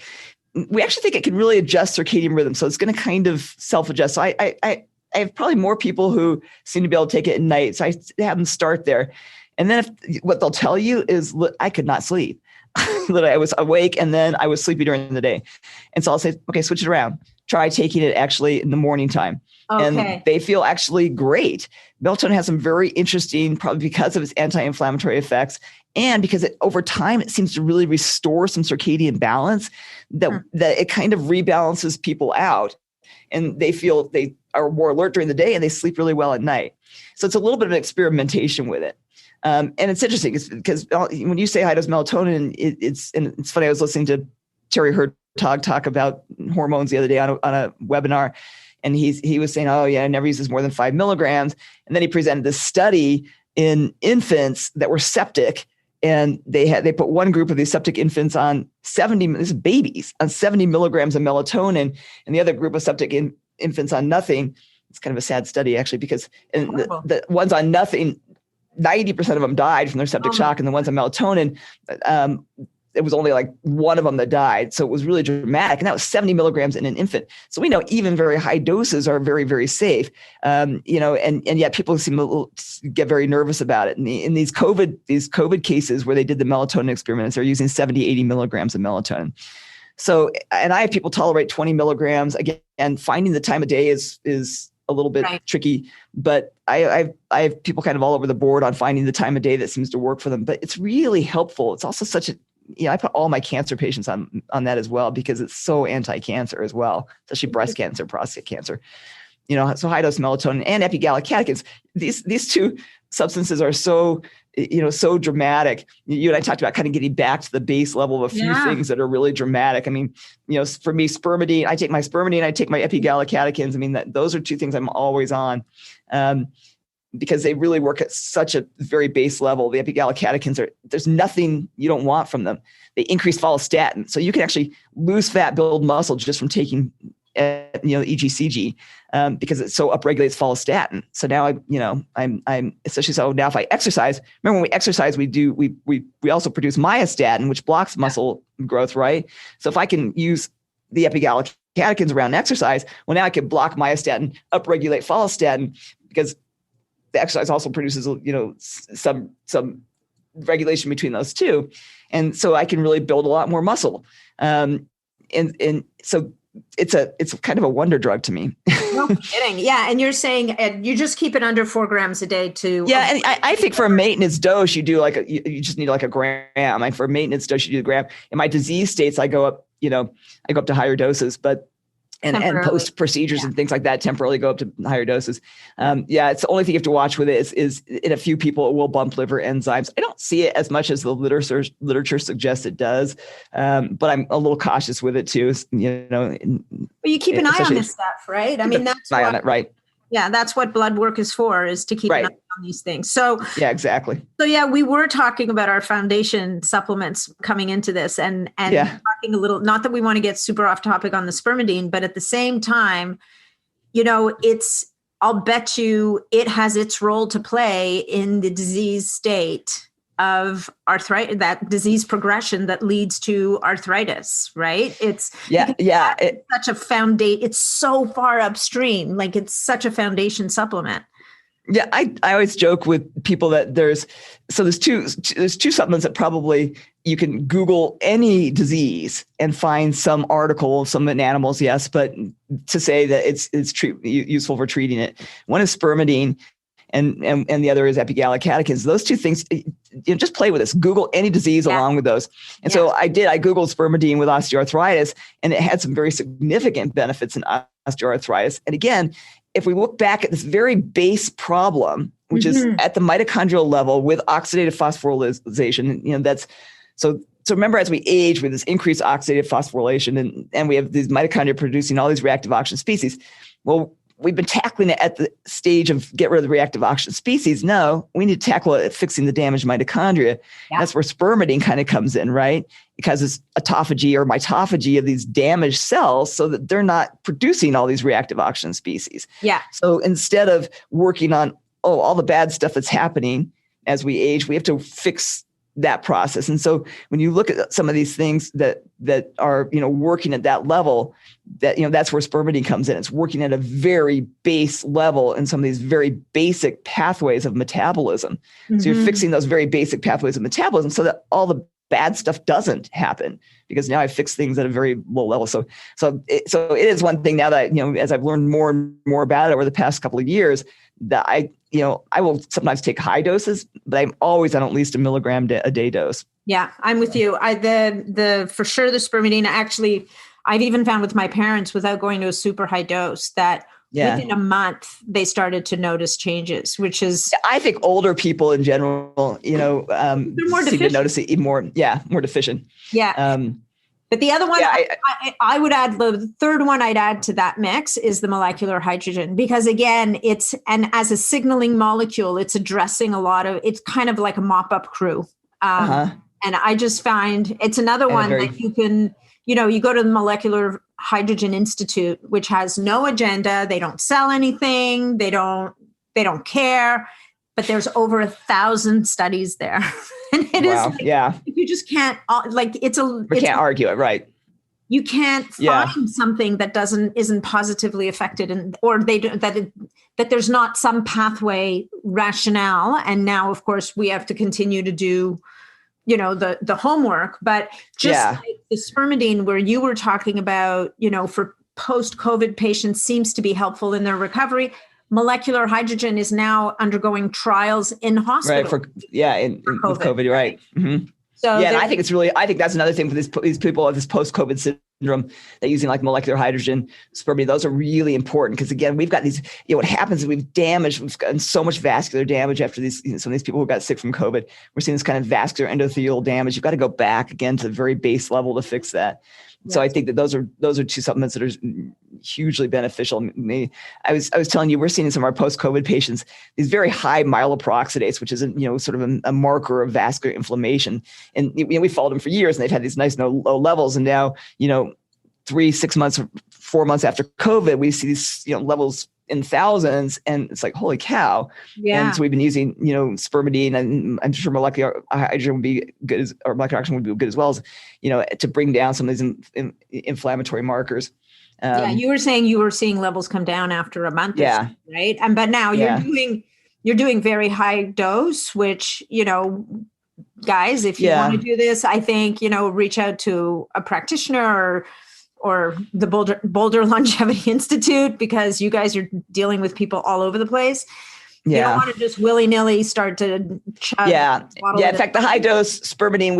We actually think it can really adjust circadian rhythm. So it's going to kind of self-adjust. So I have probably more people who seem to be able to take it at night. So I have them start there. And then what they'll tell you is, look, I could not sleep. Literally, I was awake and then I was sleepy during the day. And so I'll say, okay, switch it around. Try taking it actually in the morning time. Okay. And they feel actually great. Melatonin has some very interesting, probably because of its anti-inflammatory effects, and because over time, it seems to really restore some circadian balance that it kind of rebalances people out. and they feel they are more alert during the day and they sleep really well at night. So it's a little bit of an experimentation with it. And it's interesting because when you say high dose melatonin, it's funny. I was listening to Terry Hertog talk about hormones the other day on a webinar, and he was saying, oh yeah, I never use this more than 5 milligrams. And then he presented this study in infants that were septic, and they put one group of these septic infants on 70, this is babies, on 70 milligrams of melatonin, and the other group of septic infants on nothing. It's kind of a sad study actually, because the ones on nothing, 90% of them died from their septic shock, and the ones on melatonin, it was only like one of them that died. So it was really dramatic. And that was 70 milligrams in an infant. So we know even very high doses are very, very safe. And yet people seem to get very nervous about it. And in these COVID cases where they did the melatonin experiments, they're using 70, 80 milligrams of melatonin. So, and I have people tolerate 20 milligrams. Again, and finding the time of day is a little bit tricky, but I have people kind of all over the board on finding the time of day that seems to work for them. But it's really helpful. It's also I put all my cancer patients on that as well, because it's so anti-cancer as well, especially breast cancer, prostate cancer. So high dose melatonin and epigallocatechins, these two substances are so dramatic. You and I talked about kind of getting back to the base level of a few things that are really dramatic. I mean, for me, spermidine, I take my epigallocatechins. I mean, those are two things I'm always on. Because they really work at such a very base level. The epigallocatechins there's nothing you don't want from them. They increase follistatin. So you can actually lose fat, build muscle just from taking, EGCG, because it so upregulates follistatin. So now I'm especially so now if I exercise, remember when we exercise, we also produce myostatin, which blocks muscle growth, right? So if I can use the epigallocatechins around exercise, well, now I can block myostatin, upregulate follistatin, because the exercise also produces, some regulation between those two. And so I can really build a lot more muscle. And so it's kind of a wonder drug to me. No kidding. Yeah. And you're saying you just keep it under 4 grams a day to. Yeah. And I think for a maintenance dose, you do you just need like a gram. And for a maintenance dose, you do a gram. In my disease states, I go up to higher doses, but and post procedures and things like that temporarily go up to higher doses. It's the only thing you have to watch with it is in a few people, it will bump liver enzymes. I don't see it as much as the literature suggests it does. But I'm a little cautious with it too. But you keep an eye on this stuff, right? I mean, that's eye on it, right? Yeah, that's what blood work is for, is to keep an eye on these things. So yeah, exactly. So yeah, we were talking about our foundation supplements coming into this, and talking a little, not that we want to get super off topic on the spermidine, but at the same time, I'll bet you it has its role to play in the disease state of arthritis, that disease progression that leads to arthritis, right? It's such a foundation. It's so far upstream, like it's such a foundation supplement. Yeah, I always joke with people that there's two supplements that probably you can Google any disease and find some article, some in animals, yes, but to say that it's useful for treating it. One is spermidine, and the other is epigallocatechins. Those two things, just play with this. Google any disease along with those. And so I Googled spermidine with osteoarthritis, and it had some very significant benefits in osteoarthritis. And again, if we look back at this very base problem, which is at the mitochondrial level with oxidative phosphorylation, that's so remember, as we age with this increased oxidative phosphorylation, and we have these mitochondria producing all these reactive oxygen species. Well, we've been tackling it at the stage of get rid of the reactive oxygen species. No, we need to tackle it at fixing the damaged mitochondria. Yeah. That's where spermidine kind of comes in, right? Because it's autophagy or mitophagy of these damaged cells so that they're not producing all these reactive oxygen species. Yeah. So instead of working on, all the bad stuff that's happening as we age, we have to fix that process. And so when you look at some of these things that are, working at that level, that, that's where spermidine comes in. It's working at a very base level in some of these very basic pathways of metabolism. Mm-hmm. So you're fixing those very basic pathways of metabolism so that all the bad stuff doesn't happen, because now I fix things at a very low level. So it is one thing now that, as I've learned more and more about it over the past couple of years, that I will sometimes take high doses, but I'm always on at least a milligram a day dose. Yeah, I'm with you. The for sure the spermidine, actually, I've even found with my parents, without going to a super high dose, that within a month they started to notice changes, which is, I think older people in general, they're more seem deficient. to notice it even more. Yeah, more deficient. Yeah. But the other one, I would add, the third one I'd add to that mix is the molecular hydrogen, because again, and as a signaling molecule, it's addressing it's kind of like a mop-up crew. And I just find it's another one that you can, you go to the Molecular Hydrogen Institute, which has no agenda. They don't sell anything. They don't care, but there's over 1,000 studies there. And it is, you just can't, we can't argue it, right? You can't find something that isn't positively affected, or that there's not some pathway rationale. And now, of course, we have to continue to do, the homework, but just like the spermidine, where you were talking about, for post-COVID patients, seems to be helpful in their recovery. Molecular hydrogen is now undergoing trials in hospitals. Right. In COVID, right. Mm-hmm. So and I think that's another thing for these people of this post-COVID syndrome, that using like molecular hydrogen, spermidine, those are really important, because again, we've got these, what happens is we've gotten so much vascular damage after these, some of these people who got sick from COVID. We're seeing this kind of vascular endothelial damage. You've got to go back again to the very base level to fix that. Yes. So I think that those are two supplements that are hugely beneficial. I was telling you, we're seeing in some of our post-COVID patients these very high myeloperoxidase, which is sort of a marker of vascular inflammation. And we followed them for years, and they've had these nice low levels. And now 3, 6 months, 4 months after COVID, we see these levels in thousands, and it's like, holy cow. And so we've been using spermidine, and I'm sure molecular hydrogen would be good, or molecular oxygen would be good as well, as to bring down some of these inflammatory markers. You were saying you were seeing levels come down after a month, right? But now you're doing very high dose, which guys, if you want to do this, I think reach out to a practitioner or the Boulder Longevity Institute, because you guys are dealing with people all over the place. You don't want to just willy-nilly start to chug. In fact, the high dose spermidine,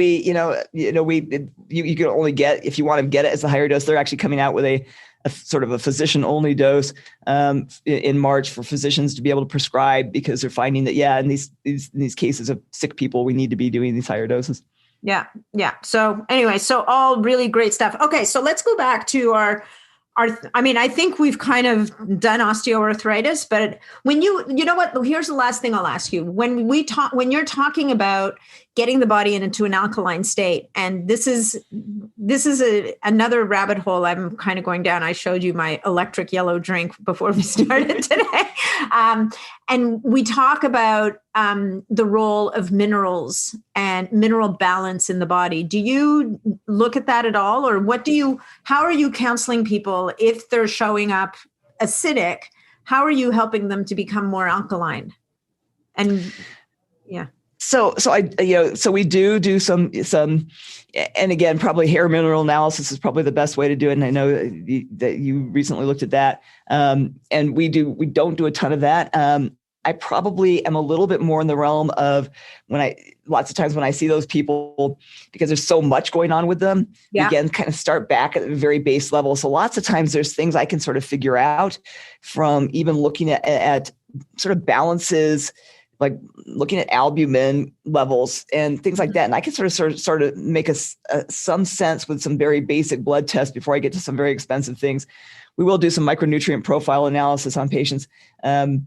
you can only get, if you want to get it as a higher dose, they're actually coming out with a sort of a physician-only dose in March for physicians to be able to prescribe, because they're finding that, in these cases of sick people, we need to be doing these higher doses. Yeah. So anyway, all really great stuff. Okay, so let's go back to our I think we've kind of done osteoarthritis, but when here's the last thing I'll ask you. When you're talking about getting the body into an alkaline state, and this is another rabbit hole I'm kind of going down. I showed you my electric yellow drink before we started today. And we talk about the role of minerals and mineral balance in the body. Do you look at that at all? Or how are you counseling people if they're showing up acidic? How are you helping them to become more alkaline? And So we do some, and again, probably hair mineral analysis is probably the best way to do it. And I know that you recently looked at that. And we don't do a ton of that. I probably am a little bit more in the realm of lots of times when I see those people, because there's so much going on with them, again, kind of start back at the very base level. So lots of times there's things I can sort of figure out from even looking at sort of balances, like looking at albumin levels and things like that. And I can sort of make some sense with some very basic blood tests before I get to some very expensive things. We will do some micronutrient profile analysis on patients, and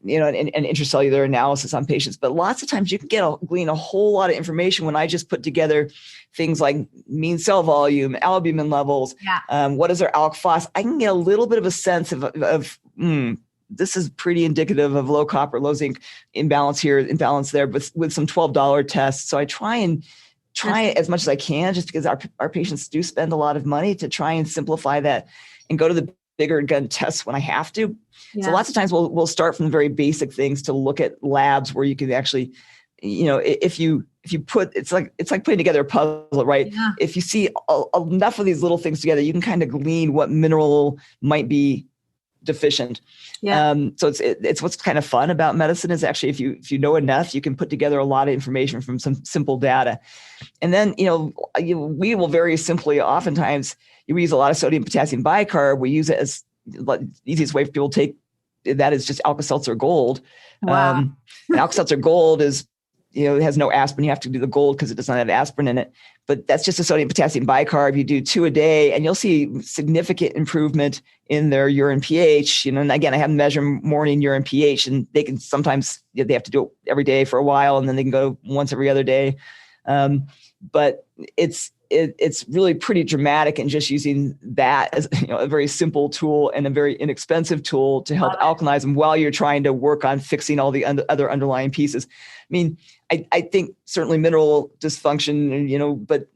intracellular analysis on patients. But lots of times you can glean a whole lot of information when I just put together things like mean cell volume, albumin levels, what is their alk phos. I can get a little bit of a sense of this is pretty indicative of low copper, low zinc imbalance here, imbalance there, but with some $12 tests. So I try it as much as I can, just because our patients do spend a lot of money, to try and simplify that and go to the bigger gun tests when I have to. So lots of times we'll start from the very basic things to look at labs where you can actually, if you put, it's like putting together a puzzle, right? Yeah. If you see enough of these little things together, you can kind of glean what mineral might be deficient. So it's what's kind of fun about medicine is actually if you know enough, you can put together a lot of information from some simple data. And then we will very simply oftentimes we use a lot of sodium potassium bicarb. We use it as the easiest way for people to take that is just Alka-Seltzer Gold. Wow. And Alka-Seltzer Gold is, it has no aspirin. You have to do the gold because it does not have aspirin in it. But that's just a sodium potassium bicarb. You do 2 a day and you'll see significant improvement in their urine pH. And again, I have them measure morning urine pH, and they can sometimes, they have to do it every day for a while, and then they can go once every other day. But it's really pretty dramatic in just using that as a very simple tool and a very inexpensive tool to help alkalinize them while you're trying to work on fixing all the other underlying pieces. I mean, I think certainly mineral dysfunction, but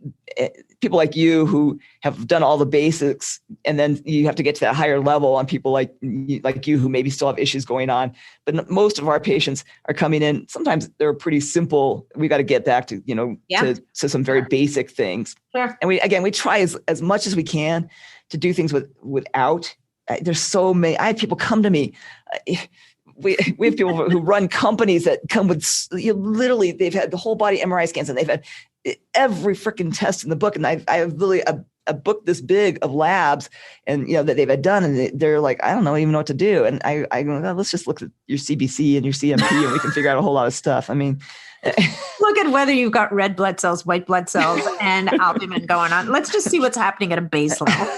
people like you who have done all the basics, and then you have to get to that higher level on people like you who maybe still have issues going on. But most of our patients are coming in. Sometimes they're pretty simple. We got to get back to, to some very basic things. Sure. And we try as much as we can to do things without. There's so many. I have people come to me. We have people who run companies that come with literally they've had the whole body MRI scans and they've had every freaking test in the book. And I have literally a book this big of labs and, that they've had done. And they're like, I don't even know what to do. And I go, well, let's just look at your CBC and your CMP and we can figure out a whole lot of stuff. I mean, look at whether you've got red blood cells, white blood cells, and albumin going on. Let's just see what's happening at a base level.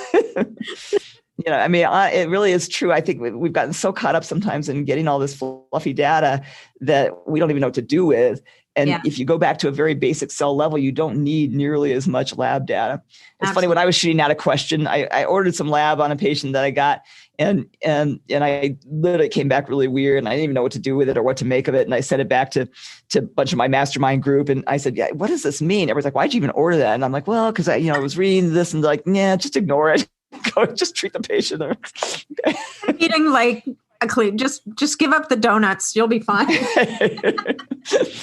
It really is true. I think we've gotten so caught up sometimes in getting all this fluffy data that we don't even know what to do with. And if you go back to a very basic cell level, you don't need nearly as much lab data. It's funny, when I was shooting out a question, I ordered some lab on a patient that I got, and I literally came back really weird, and I didn't even know what to do with it or what to make of it. And I sent it back to a bunch of my Mastermind group, and I said, "Yeah, what does this mean?" Everyone's like, "Why'd you even order that?" And I'm like, "Well, because I was reading this and like, yeah, just ignore it. Go just treat the patient." Eating like a clean, just give up the donuts. You'll be fine.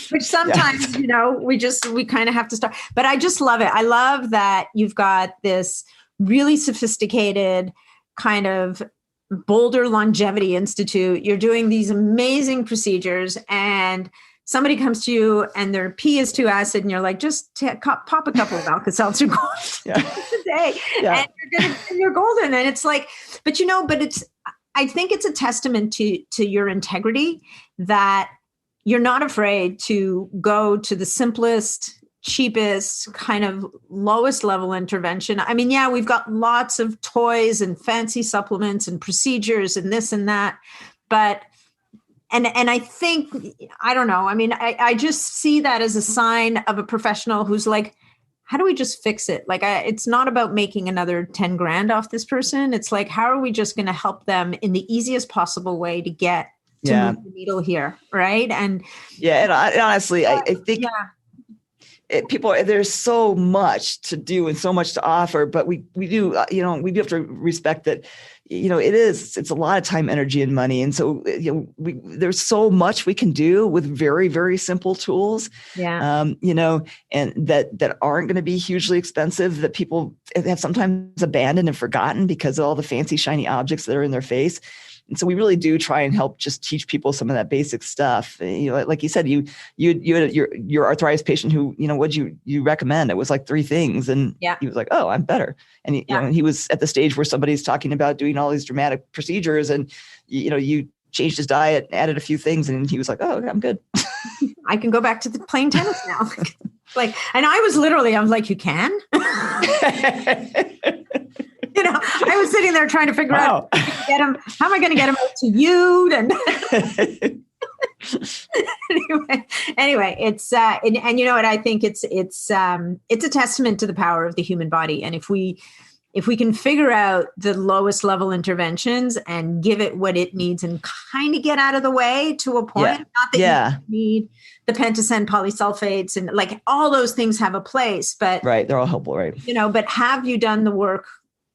Which sometimes, we kind of have to start. But I just love it. I love that you've got this really sophisticated kind of Boulder Longevity Institute. You're doing these amazing procedures, and somebody comes to you and their pee is too acid, and you're like, just pop a couple of Alka-Seltzer Gold a day, and you're golden. And it's like, but I think it's a testament to your integrity that you're not afraid to go to the simplest, cheapest, kind of lowest level intervention. I mean, we've got lots of toys and fancy supplements and procedures and this and that, but and I think, I don't know. I mean, I just see that as a sign of a professional who's like, how do we just fix it? Like, it's not about making another 10 grand off this person. It's like, how are we just going to help them in the easiest possible way to get to move the needle here, right? And honestly, I think there's so much to do and so much to offer, but we do have to respect that. It's a lot of time, energy, and money. And so, there's so much we can do with very, very simple tools, and that aren't going to be hugely expensive, that people have sometimes abandoned and forgotten because of all the fancy, shiny objects that are in their face. And so we really do try and help just teach people some of that basic stuff. Like you said, you had your arthritis patient who, what'd you recommend? It was like 3 things. And he was like, oh, I'm better. And he was at the stage where somebody's talking about doing all these dramatic procedures, and, you changed his diet, added a few things, and he was like, oh, okay, I'm good. I can go back to playing tennis now. And I was like, you can? I was sitting there trying to figure out how am I going to get him out to you? And anyway, it's and you know what, I think it's a testament to the power of the human body. And if we can figure out the lowest level interventions and give it what it needs and kind of get out of the way to a point, not that you need the Pentosan Polysulphates and like all those things have a place, but they're all helpful, right? But have you done the work?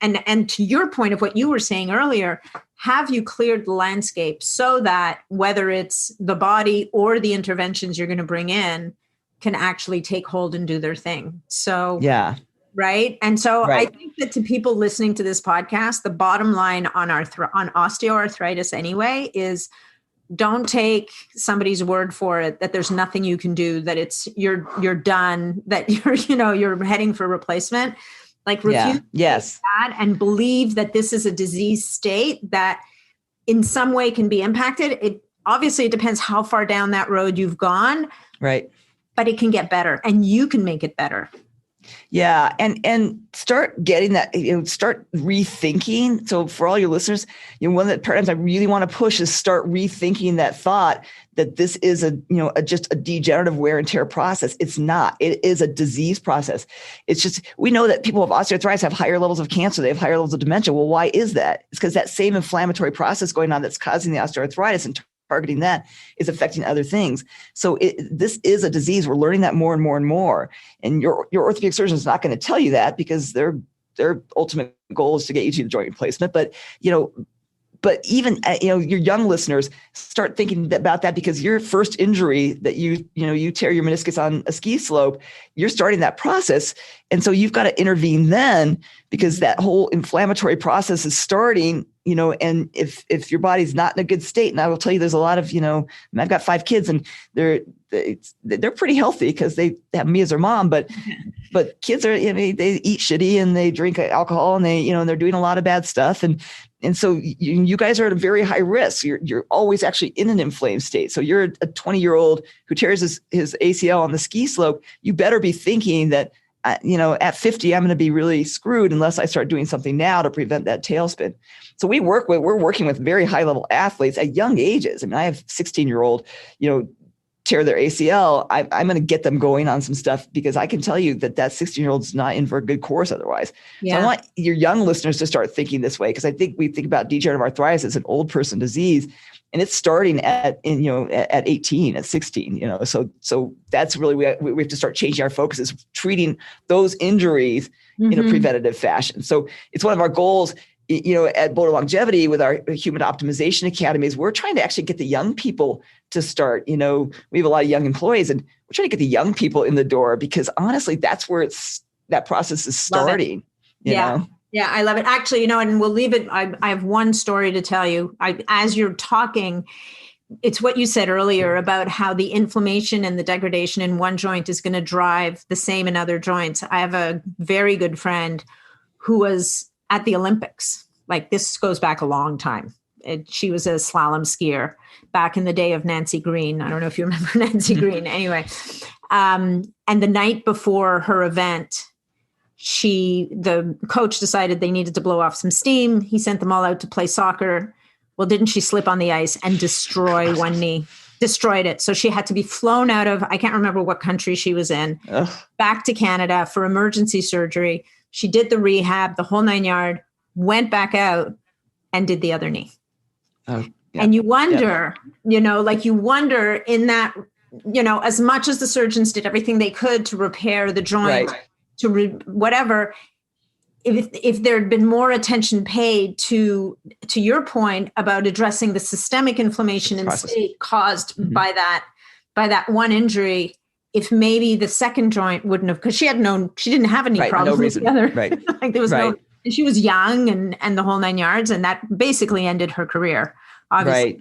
And to your point of what you were saying earlier, have you cleared the landscape so that whether it's the body or the interventions you're going to bring in can actually take hold and do their thing? So, right. And so I think that to people listening to this podcast, the bottom line on osteoarthritis anyway is don't take somebody's word for it that there's nothing you can do, that you're done, that you're heading for replacement. Like refuse to yes. that and believe that this is a disease state that in some way can be impacted. It obviously it depends how far down that road you've gone. Right. But it can get better and you can make it better. Yeah. And start getting that, start rethinking. So for all your listeners, one of the paradigms I really want to push is start rethinking that thought that this is just a degenerative wear and tear process. It's not. It is a disease process. It's just, we know that people with osteoarthritis have higher levels of cancer. They have higher levels of dementia. Well, why is that? It's because that same inflammatory process going on that's causing the osteoarthritis and targeting that is affecting other things. So this is a disease. We're learning that more and more and more. And your orthopedic surgeon is not going to tell you that because their ultimate goal is to get you to the joint replacement. But even your young listeners, start thinking about that, because your first injury that you tear your meniscus on a ski slope, you're starting that process. And so you've got to intervene then, because that whole inflammatory process is starting, and if your body's not in a good state, and I will tell you, there's a lot of, I've got 5 kids and they're pretty healthy because they have me as their mom, but kids are, they eat shitty and they drink alcohol and they're doing a lot of bad stuff. And so you guys are at a very high risk. You're always actually in an inflamed state. So you're a 20-year-old who tears his ACL on the ski slope. You better be thinking that, at 50, I'm going to be really screwed unless I start doing something now to prevent that tailspin. So we're working with very high level athletes at young ages. I mean, I have 16-year-old, tear their ACL. I'm going to get them going on some stuff, because I can tell you that 16-year-old is not in for a good course otherwise. Yeah. So I want your young listeners to start thinking this way, because I think we think about degenerative arthritis as an old person disease, and it's starting at 18, at 16, so that's really, we have to start changing our focus, is treating those injuries in a preventative fashion. So it's one of our goals, at Boulder Longevity with our Human Optimization Academies. We're trying to actually get the young people to start, we have a lot of young employees, and we're trying to get the young people in the door, because honestly, that's where that process is starting. Yeah, I love it. Actually, and we'll leave it. I have one story to tell you. As you're talking, it's what you said earlier about how the inflammation and the degradation in one joint is going to drive the same in other joints. I have a very good friend who was at the Olympics. Like, this goes back a long time. She was a slalom skier back in the day of Nancy Green. I don't know if you remember Nancy Green. Anyway, and the night before her event, the coach decided they needed to blow off some steam. He sent them all out to play soccer. Well, didn't she slip on the ice and destroy one knee? Destroyed it. So she had to be flown out of, I can't remember what country she was in, back to Canada for emergency surgery. She did the rehab, the whole 9 yard, went back out and did the other knee. Oh, yeah. And you wonder, you wonder in that, as much as the surgeons did everything they could to repair the joint, right, whatever, if there had been more attention paid to your point about addressing the systemic inflammation and state caused by that one injury, if maybe the second joint wouldn't have, because she didn't have any problems with the other. Right. Like there was and she was young and the whole 9 yards, and that basically ended her career, obviously.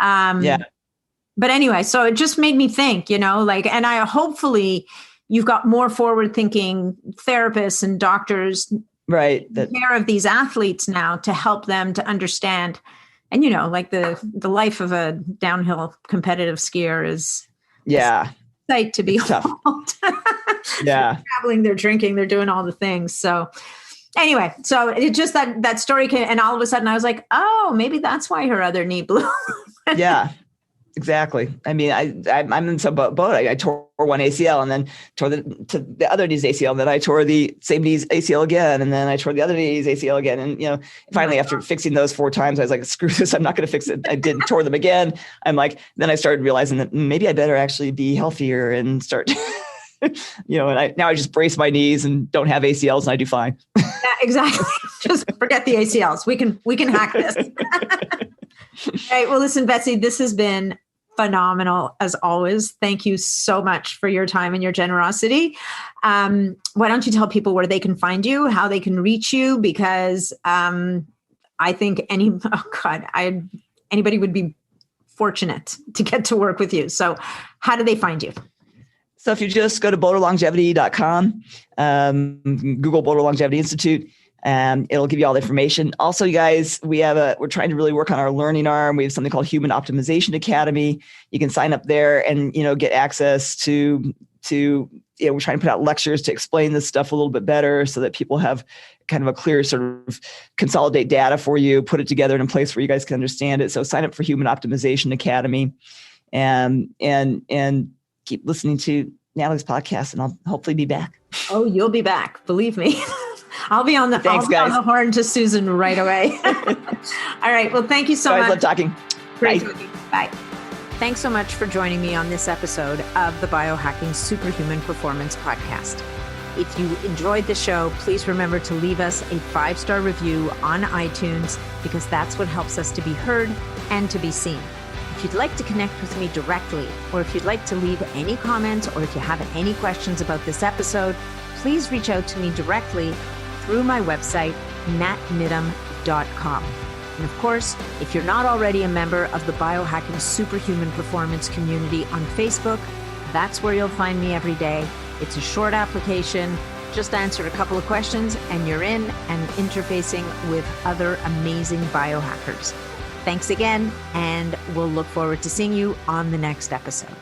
Right. But anyway, so it just made me think, and I hopefully you've got more forward thinking therapists and doctors, right, that care of these athletes now to help them to understand. And, the life of a downhill competitive skier is sight to behold. Yeah. Traveling, they're drinking, they're doing all the things. So anyway, so it just that story came, and all of a sudden I was like, oh, maybe that's why her other knee blew. Yeah, exactly. I mean, I'm in some boat. I tore one ACL and then tore the other knee's ACL. And then I tore the same knee's ACL again. And then I tore the other knee's ACL again. And, finally after fixing those 4 times, I was like, screw this. I'm not going to fix it. I tore them again. I'm like, then I started realizing that maybe I better actually be healthier and start, and now I just brace my knees and don't have ACLs and I do fine. Yeah, exactly. Just forget the ACLs. We can hack this. All right. Well, listen, Betsy, this has been phenomenal as always. Thank you so much for your time and your generosity. Why don't you tell people where they can find you, how they can reach you? Because I think anybody would be fortunate to get to work with you. So how do they find you? So if you just go to boulderlongevity.com, Google Boulder Longevity Institute, it'll give you all the information. Also, you guys, we're trying to really work on our learning arm. We have something called Human Optimization Academy. You can sign up there and, get access to we're trying to put out lectures to explain this stuff a little bit better so that people have kind of a clear sort of consolidate data for you, put it together in a place where you guys can understand it. So sign up for Human Optimization Academy and keep listening to Natalie's podcast, and I'll hopefully be back. Oh, you'll be back. Believe me. I'll be on the horn to Susan right away. All right. Well, thank you so much. I love talking. Great talking. Bye. Thanks so much for joining me on this episode of the Biohacking Superhuman Performance Podcast. If you enjoyed the show, please remember to leave us a 5-star review on iTunes, because that's what helps us to be heard and to be seen. If you'd like to connect with me directly, or if you'd like to leave any comments, or if you have any questions about this episode, please reach out to me directly through my website, natmidham.com. And of course, if you're not already a member of the Biohacking Superhuman Performance community on Facebook, that's where you'll find me every day. It's a short application. Just answer a couple of questions and you're in and interfacing with other amazing biohackers. Thanks again, and we'll look forward to seeing you on the next episode.